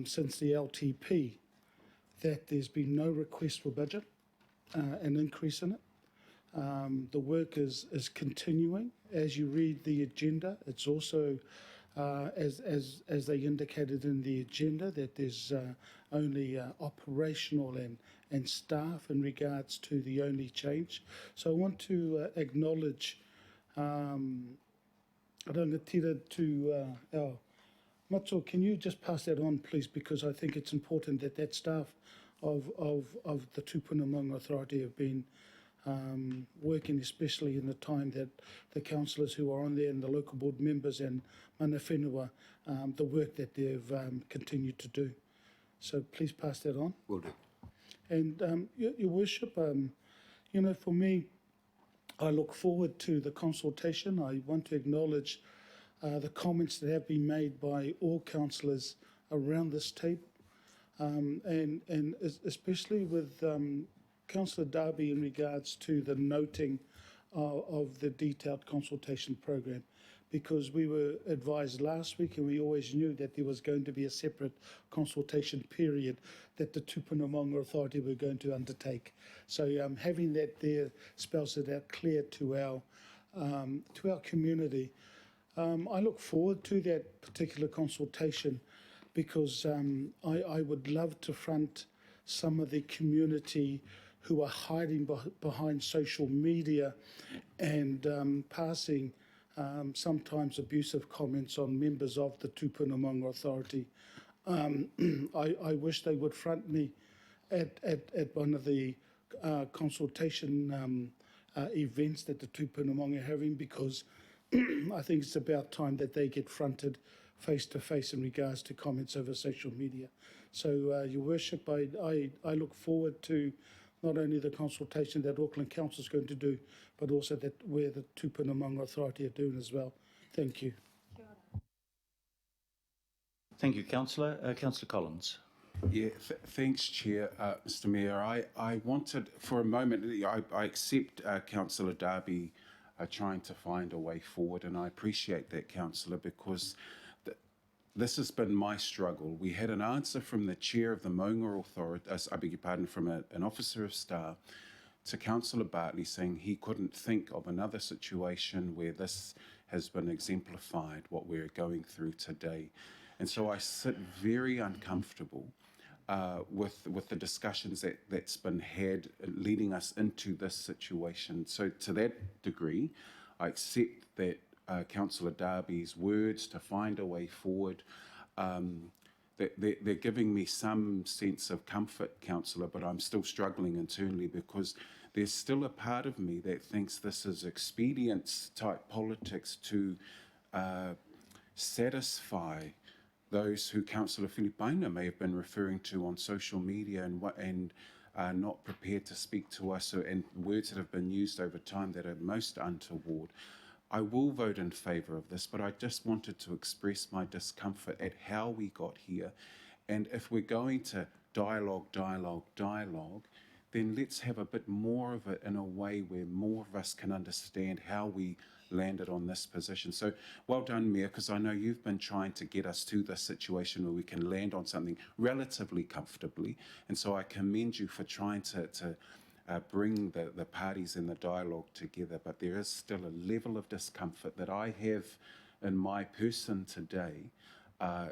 S21: since the LTP, that there's been no request for budget, an increase in it. The work is continuing. As you read the agenda, it's also, as they indicated in the agenda, that there's only operational and staff in regards to the only change. So I want to acknowledge rangatira to our Mato. Can you just pass that on, please, because I think it's important that staff of the Tupuna Maunga Authority have been working, especially in the time that the councillors who are on there and the local board members and mana whenua, the work that they've continued to do. So please pass that on.
S16: Will do.
S21: And Your Worship, for me, I look forward to the consultation. I want to acknowledge the comments that have been made by all councillors around this table, and especially with Councillor Darby in regards to the noting of the detailed consultation program, because we were advised last week and we always knew that there was going to be a separate consultation period that the Tupuna Maunga Authority were going to undertake. So having that there spells it out clear to our community. I look forward to that particular consultation because I would love to front some of the community who are hiding behind social media and passing sometimes abusive comments on members of the Tupuna Maunga Authority. I wish they would front me at one of the consultation events that the Tupuna Maunga are having, because I think it's about time that they get fronted face to face in regards to comments over social media. So, Your Worship, I look forward to not only the consultation that Auckland Council is going to do, but also that where the Tupuna Maunga Authority are doing as well. Thank you.
S14: Thank you, Councillor. Councillor Collins.
S18: Yeah, thanks, Chair. Mr. Mayor, I wanted for a moment, I accept Councillor Darby trying to find a way forward, and I appreciate that, Councillor, because this has been my struggle. We had an answer from the Chair of the Maunga Authority, I beg your pardon, from an officer of staff to Councillor Bartley saying he couldn't think of another situation where this has been exemplified, what we're going through today. And so I sit very uncomfortable with the discussions that's been had leading us into this situation. So to that degree, I accept that Councillor Darby's words to find a way forward. They're giving me some sense of comfort, Councillor, but I'm still struggling internally because there's still a part of me that thinks this is expedience-type politics to satisfy those who Councillor Filipaina may have been referring to on social media and are not prepared to speak to us, and words that have been used over time that are most untoward. I will vote in favour of this, but I just wanted to express my discomfort at how we got here. And if we're going to dialogue, then let's have a bit more of it in a way where more of us can understand how we landed on this position. So well done, Mayor, because I know you've been trying to get us to this situation where we can land on something relatively comfortably. And so I commend you for trying to bring the parties in the dialogue together. But there is still a level of discomfort that I have in my person today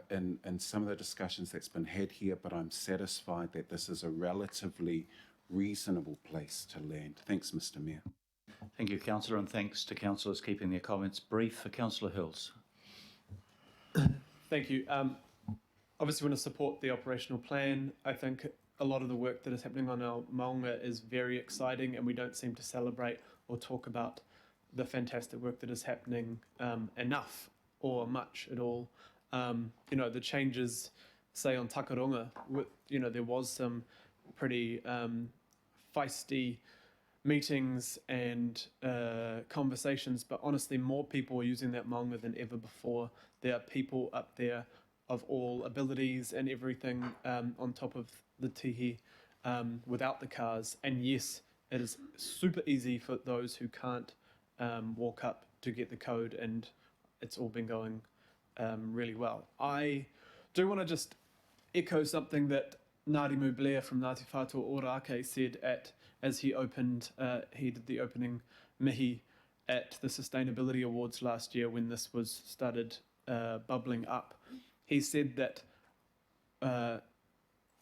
S18: in some of the discussions that's been had here, but I'm satisfied that this is a relatively reasonable place to land. Thanks, Mr. Mayor.
S14: Thank you, Councillor, and thanks to councillors keeping their comments brief. For Councillor Hills.
S7: Thank you. Obviously, want to support the operational plan. I think a lot of the work that is happening on our maunga is very exciting, and we don't seem to celebrate or talk about the fantastic work that is happening enough or much at all. The changes, say on Takarunga, there was some pretty feisty meetings and conversations, but honestly more people are using that maunga than ever before. There are people up there of all abilities and everything on top of the tihi without the cars, and yes, it is super easy for those who can't walk up to get the code, and it's all been going really well. I do want to just echo something that Ngāti Blair from Ngāti Whātua Ōrākei said as he did the opening mihi at the Sustainability Awards last year when this was started bubbling up. He said that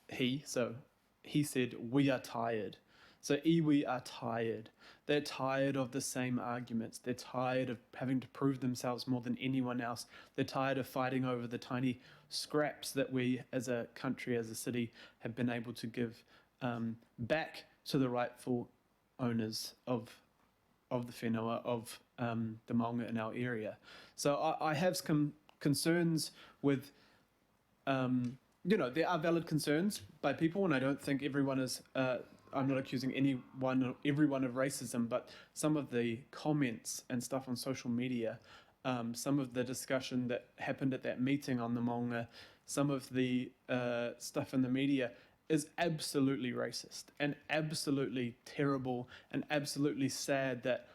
S7: he said, we are tired. So iwi are tired. They're tired of the same arguments. They're tired of having to prove themselves more than anyone else. They're tired of fighting over the tiny scraps that we as a country, as a city, have been able to give back to the rightful owners of the whenua, of the maunga in our area. So I have some concerns with, there are valid concerns by people, and I don't think everyone is, I'm not accusing everyone of racism, but some of the comments and stuff on social media, some of the discussion that happened at that meeting on the maunga, some of the stuff in the media is absolutely racist and absolutely terrible and absolutely sad that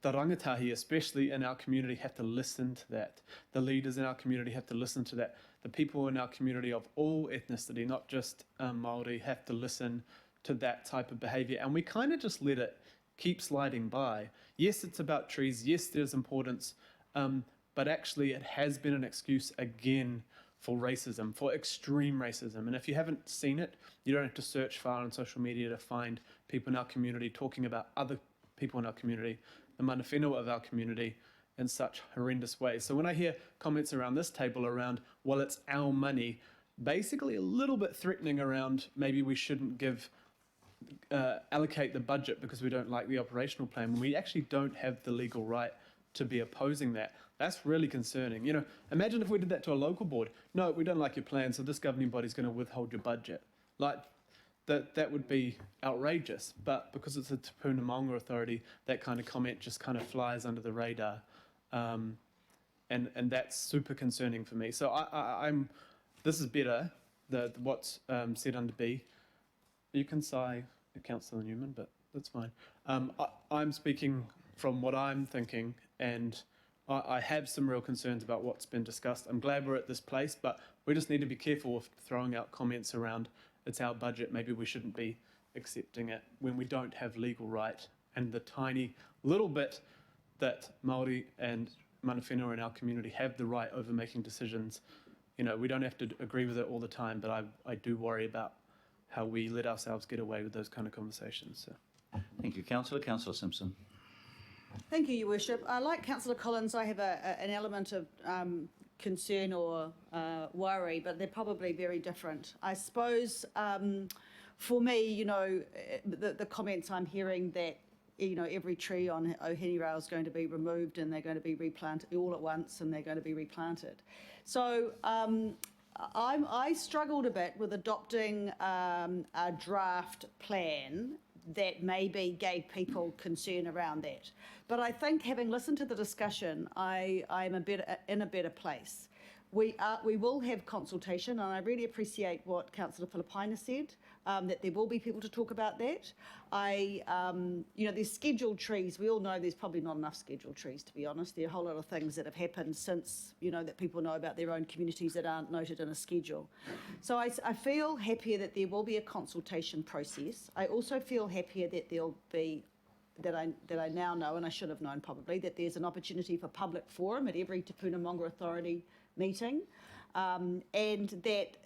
S7: the rangatahi, especially in our community, have to listen to that. The leaders in our community have to listen to that. The people in our community of all ethnicity, not just Māori, have to listen to that type of behaviour. And we kind of just let it keep sliding by. Yes, it's about trees. Yes, there's importance. But actually, it has been an excuse again for racism, for extreme racism. And if you haven't seen it, you don't have to search far on social media to find people in our community talking about other people in our community, the mana whenua of our community, in such horrendous ways. So when I hear comments around this table around, well, it's our money, basically a little bit threatening around maybe we shouldn't allocate the budget because we don't like the operational plan, when we actually don't have the legal right to be opposing that. That's really concerning. You know, imagine if we did that to a local board. No, we don't like your plan, so this governing body is going to withhold your budget. Like, that would be outrageous. But because it's a Te Puna Maunga Authority, that kind of comment just kind of flies under the radar. And that's super concerning for me. So this is better, what's said under B. You can say Councillor Newman, but that's fine. I'm speaking from what I'm thinking, and I have some real concerns about what's been discussed. I'm glad we're at this place, but we just need to be careful of throwing out comments around it's our budget, maybe we shouldn't be accepting it when we don't have legal right, and the tiny little bit that Māori and mana whenua in our community have the right over making decisions. You know, we don't have to agree with it all the time, but I do worry about how we let ourselves get away with those kind of conversations. So.
S14: Thank you, Councillor. Councillor Simpson.
S1: Thank you, Your Worship. Like Councillor Collins, I have an element of concern or worry, but they're probably very different. I suppose for me, you know, the comments I'm hearing that, you know, every tree on Ohenirau is going to be removed and they're going to be replanted all at once and they're going to be replanted. So I struggled a bit with adopting a draft plan that maybe gave people concern around that. But I think having listened to the discussion, I'm in a better place. We will have consultation, and I really appreciate what Councillor Filipaina said, that there will be people to talk about that. You know, there's scheduled trees. We all know there's probably not enough scheduled trees, to be honest. There are a whole lot of things that have happened since, you know, that people know about their own communities that aren't noted in a schedule. So I feel happier that there will be a consultation process. I also feel happier that there'll be, that I now know, and I should have known probably, that there's an opportunity for public forum at every Te Puna Maunga Authority meeting, and that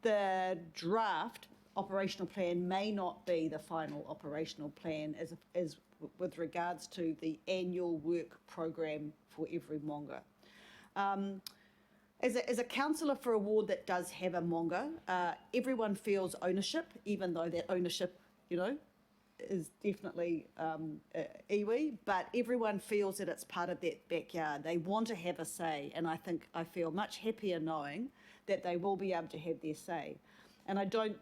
S1: the draft operational plan may not be the final operational plan as with regards to the annual work program for every Maunga. As a councillor for a ward that does have a Maunga, everyone feels ownership, even though that ownership, you know, is definitely iwi, but everyone feels that it's part of that backyard. They want to have a say, and I feel much happier knowing that they will be able to have their say. And I don't,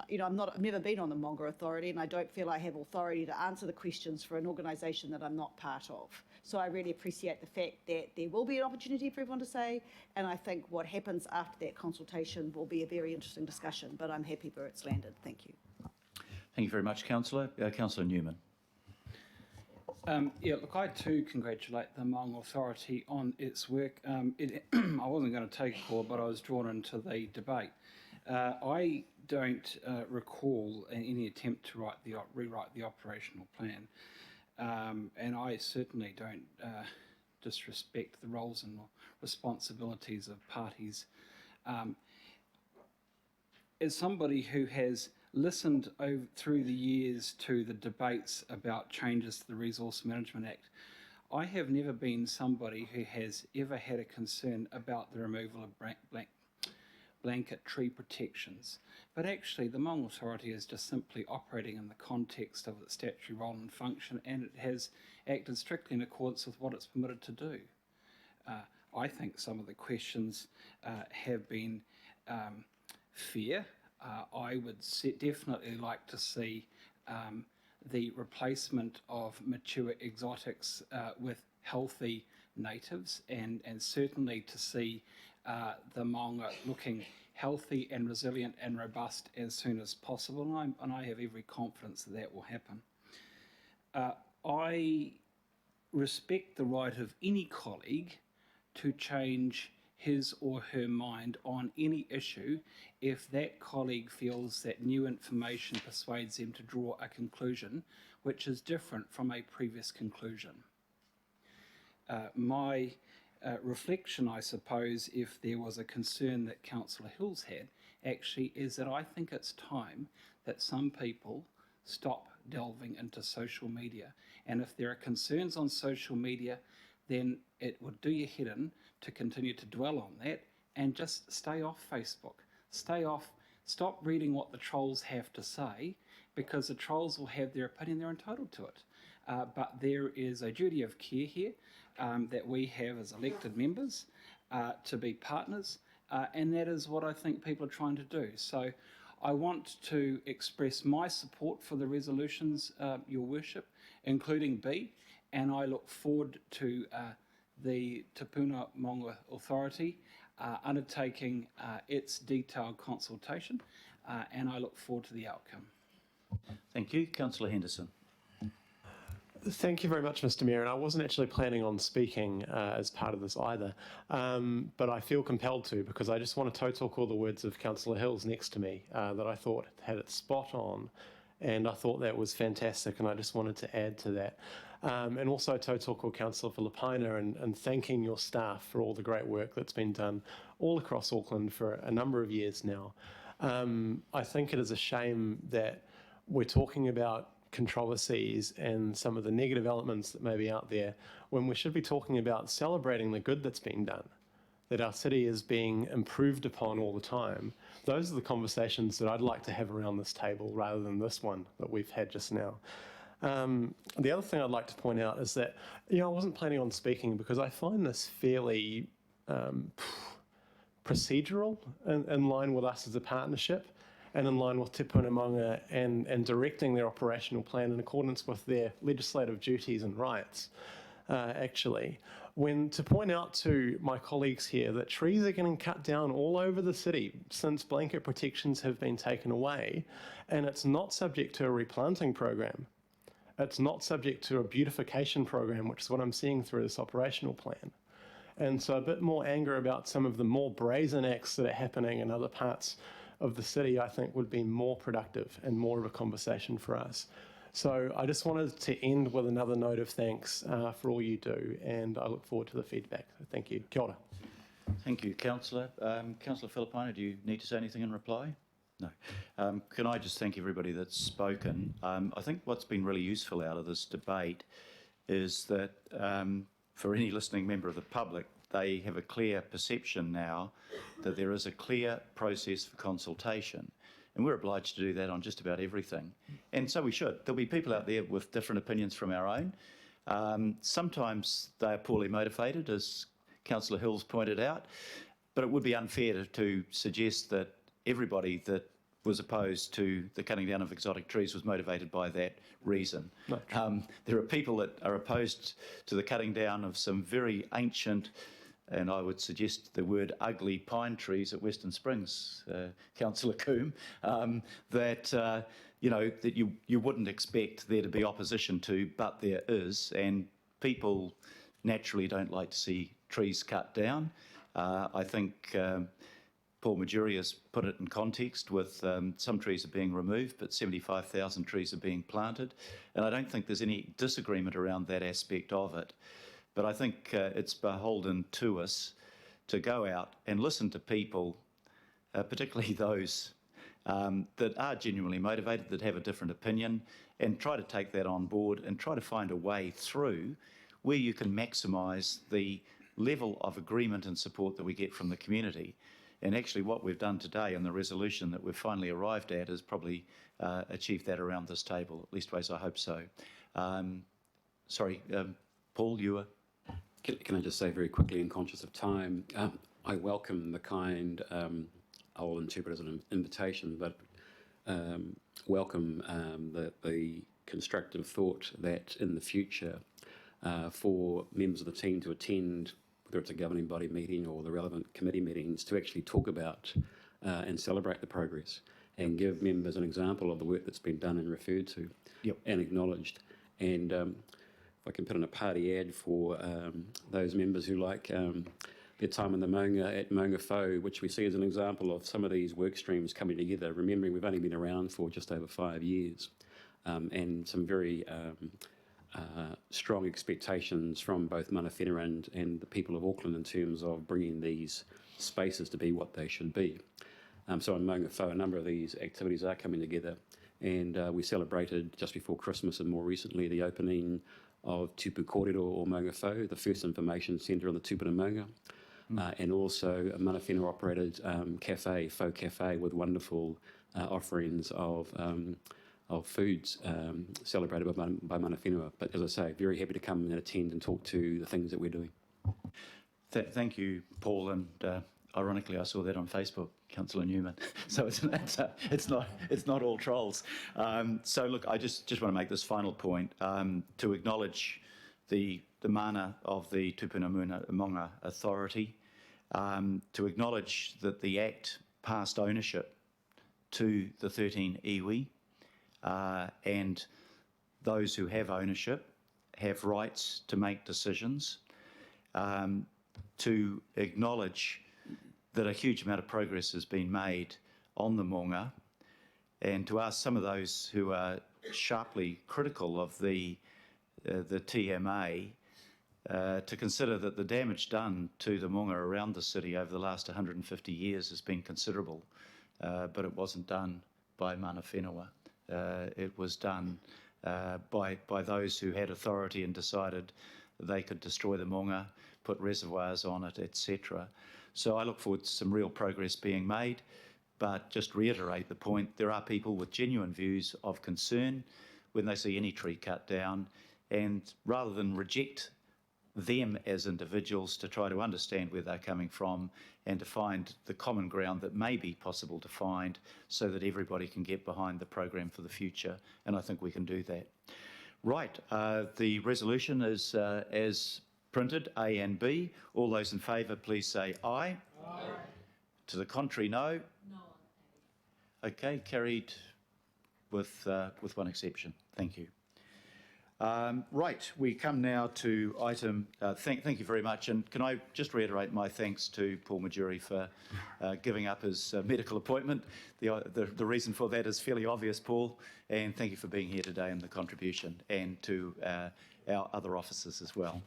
S1: you know, I've never been on the Maunga Authority, and I don't feel I have authority to answer the questions for an organisation that I'm not part of. So I really appreciate the fact that there will be an opportunity for everyone to say, and I think what happens after that consultation will be a very interesting discussion, but I'm happy where it's landed. Thank you.
S14: Thank you very much, Councillor. Councillor Newman.
S13: Yeah, look, I too congratulate the Maunga Authority on its work. I wasn't going to take a call, but I was drawn into the debate. I don't recall any attempt to rewrite the operational plan, and I certainly don't disrespect the roles and responsibilities of parties. As somebody who has listened through the years to the debates about changes to the Resource Management Act, I have never been somebody who has ever had a concern about the removal of blanket tree protections. But actually, the Maunga Authority is just simply operating in the context of its statutory role and function, and it has acted strictly in accordance with what it's permitted to do. I think some of the questions have been fair. I would definitely like to see the replacement of mature exotics with healthy natives, and certainly to see the Maunga looking healthy and resilient and robust as soon as possible, and I have every confidence that that will happen. I respect the right of any colleague to change his or her mind on any issue if that colleague feels that new information persuades them to draw a conclusion which is different from a previous conclusion. My reflection, I suppose, if there was a concern that Councillor Hills had, actually, is that I think it's time that some people stop delving into social media. And if there are concerns on social media, then it would do you head in to continue to dwell on that and just stay off Facebook. Stop reading what the trolls have to say, because the trolls will have their opinion, they're entitled to it. But there is a duty of care here that we have as elected members to be partners, and that is what I think people are trying to do. So I want to express my support for the resolutions, Your Worship, including B, and I look forward to the Te Puna Maunga Authority undertaking its detailed consultation, and I look forward to the outcome.
S14: Thank you. Councillor Henderson.
S3: Thank you very much, Mr. Mayor. And I wasn't actually planning on speaking as part of this either, but I feel compelled to, because I just want to toe-talk all the words of Councillor Hills next to me that I thought had it spot on, and I thought that was fantastic, and I just wanted to add to that. And also toe-talk with Councillor Filipaina and thanking your staff for all the great work that's been done all across Auckland for a number of years now. I think it is a shame that we're talking about controversies and some of the negative elements that may be out there when we should be talking about celebrating the good that's being done, that our city is being improved upon all the time. Those are the conversations that I'd like to have around this table rather than this one that we've had just now. The other thing I'd like to point out is that, I wasn't planning on speaking because I find this fairly procedural in line with us as a partnership, and in line with Te Puna Maunga and directing their operational plan in accordance with their legislative duties and rights, actually. To point out to my colleagues here that trees are getting cut down all over the city since blanket protections have been taken away, and it's not subject to a replanting program. It's not subject to a beautification program, which is what I'm seeing through this operational plan. And so a bit more anger about some of the more brazen acts that are happening in other parts of the city, I think, would be more productive and more of a conversation for us. So I just wanted to end with another note of thanks for all you do, and I look forward to the feedback. So thank you. Kia ora.
S14: Thank you, Councillor. Councillor Filipaina, do you need to say anything in reply? No. Can I just thank everybody that's spoken? I think what's been really useful out of this debate is that for any listening member of the public, they have a clear perception now that there is a clear process for consultation. And we're obliged to do that on just about everything. And so we should. There'll be people out there with different opinions from our own. Sometimes they are poorly motivated, as Councillor Hills pointed out, but it would be unfair to suggest that everybody that was opposed to the cutting down of exotic trees was motivated by that reason. There are people that are opposed to the cutting down of some very ancient, and I would suggest the word ugly, pine trees at Western Springs, Councillor Coombe, that you wouldn't expect there to be opposition to, but there is, and people naturally don't like to see trees cut down. I think Paul Majuri has put it in context with some trees are being removed, but 75,000 trees are being planted. And I don't think there's any disagreement around that aspect of it. But I think it's beholden to us to go out and listen to people, particularly those that are genuinely motivated, that have a different opinion, and try to take that on board and try to find a way through where you can maximise the level of agreement and support that we get from the community. And actually what we've done today and the resolution that we've finally arrived at is probably achieved that around this table, at least ways I hope so. Sorry, Paul, you were?
S16: Can I just say very quickly, and conscious of time, I welcome the kind, I will interpret as an invitation, but welcome the constructive thought that in the future for members of the team to attend, whether it's a governing body meeting or the relevant committee meetings, to actually talk about and celebrate the progress and give members an example of the work that's been done and referred to and acknowledged. And if I can put in a party ad for those members who like their time in the Maunga at Maunga Fau, which we see as an example of some of these work streams coming together, remembering we've only been around for just over 5 years, and some very strong expectations from both Mana Whenua and the people of Auckland in terms of bringing these spaces to be what they should be. So in Maunga Whau, a number of these activities are coming together, and we celebrated just before Christmas and more recently the opening of Tupu Kōrero o Maunga Whau, the first information centre on the Tupuna Maunga, and also a Mana Whenua operated cafe, faux cafe, with wonderful offerings of foods celebrated by Mana Whenua. But as I say, very happy to come and attend and talk to the things that we're doing.
S14: Thank you, Paul, and ironically, I saw that on Facebook, Councillor Newman. So it's not all trolls. So look, I just want to make this final point to acknowledge the mana of the Tupuna Maunga Authority, to acknowledge that the Act passed ownership to the 13 iwi, and those who have ownership have rights to make decisions, to acknowledge that a huge amount of progress has been made on the Maunga, and to ask some of those who are sharply critical of the TMA to consider that the damage done to the Maunga around the city over the last 150 years has been considerable, but it wasn't done by Mana Whenua. It was done by those who had authority and decided they could destroy the Maunga, put reservoirs on it, etc. So I look forward to some real progress being made, but just reiterate the point, there are people with genuine views of concern when they see any tree cut down, and rather than reject them as individuals, to try to understand where they're coming from and to find the common ground that may be possible to find so that everybody can get behind the program for the future, and I think we can do that. Right, the resolution is as printed, A and B. All those in favour, please say aye. Aye. To the contrary, no. No. Okay, carried with one exception. Thank you. Right, we come now to item, thank you very much, and can I just reiterate my thanks to Paul Majuri for giving up his medical appointment. The reason for that is fairly obvious, Paul, and thank you for being here today and the contribution, and to our other officers as well.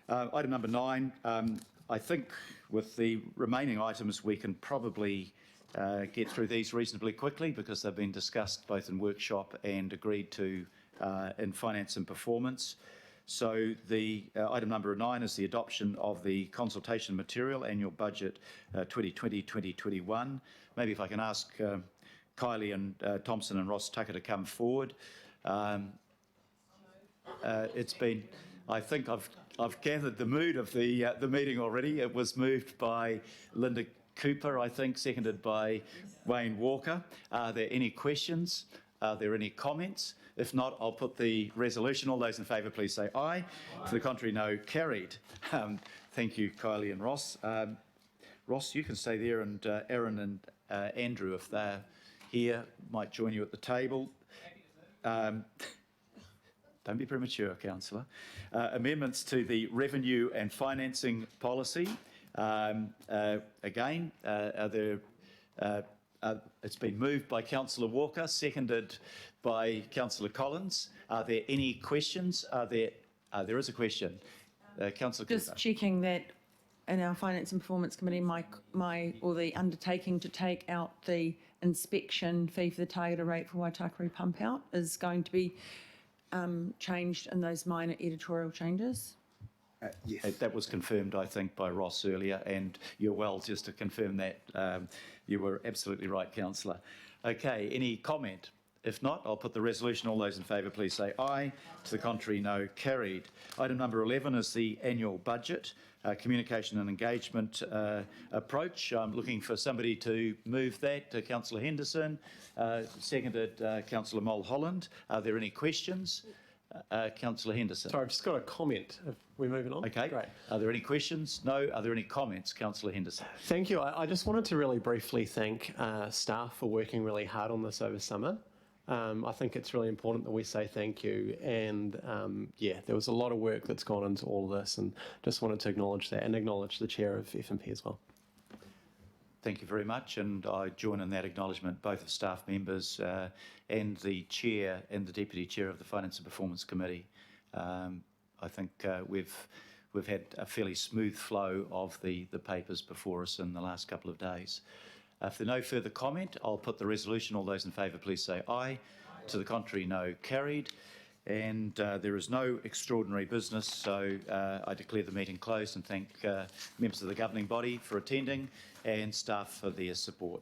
S14: Item number 9, I think with the remaining items we can probably get through these reasonably quickly because they've been discussed both in workshop and agreed to in finance and performance. So the item number 9 is the adoption of the consultation material, annual budget 2020-2021. Maybe if I can ask Kylie and Thompson and Ross Tucker to come forward. It's been, I think I've gathered the mood of the meeting already. It was moved by Linda Cooper, I think, seconded by Wayne Walker. Are there any questions? Are there any comments? If not, I'll put the resolution. All those in favour, please say aye. Aye. To the contrary, no. Carried. Thank you, Kylie and Ross. Ross, you can stay there, and Aaron and Andrew, if they're here, might join you at the table. Don't be premature, Councillor. Amendments to the revenue and financing policy. Again, are there... it's been moved by Councillor Walker, seconded by Councillor Collins. Are there any questions? There is a question. Councillor Cooper.
S8: Just checking that in our Finance and Performance Committee, the undertaking to take out the inspection fee for the targeted rate for Waitakere pump out is going to be changed in those minor editorial changes.
S14: Yes. That was confirmed, I think, by Ross earlier, and you're well just to confirm that. You were absolutely right, Councillor. Okay, any comment? If not, I'll put the resolution. All those in favour, please say aye. To the contrary, no. Carried. Item number 11 is the annual budget, communication and engagement approach. I'm looking for somebody to move that. Councillor Henderson, seconded Councillor Mulholland. Are there any questions? Councillor Henderson.
S3: Sorry, I've just got a comment. If we're moving on.
S14: Okay.
S3: Great.
S14: Are there any questions? No. Are there any comments? Councillor Henderson.
S3: Thank you. I just wanted to really briefly thank staff for working really hard on this over summer. I think it's really important that we say thank you, and yeah, there was a lot of work that's gone into all of this, and just wanted to acknowledge that and acknowledge the chair of FMP as well.
S14: Thank you very much, and I join in that acknowledgement, both of staff members and the chair and the deputy chair of the Finance and Performance Committee. I think we've had a fairly smooth flow of the papers before us in the last couple of days. If there's no further comment, I'll put the resolution. All those in favour, please say aye. To the contrary, no. Carried. And there is no extraordinary business, so I declare the meeting closed and thank members of the governing body for attending and staff for their support.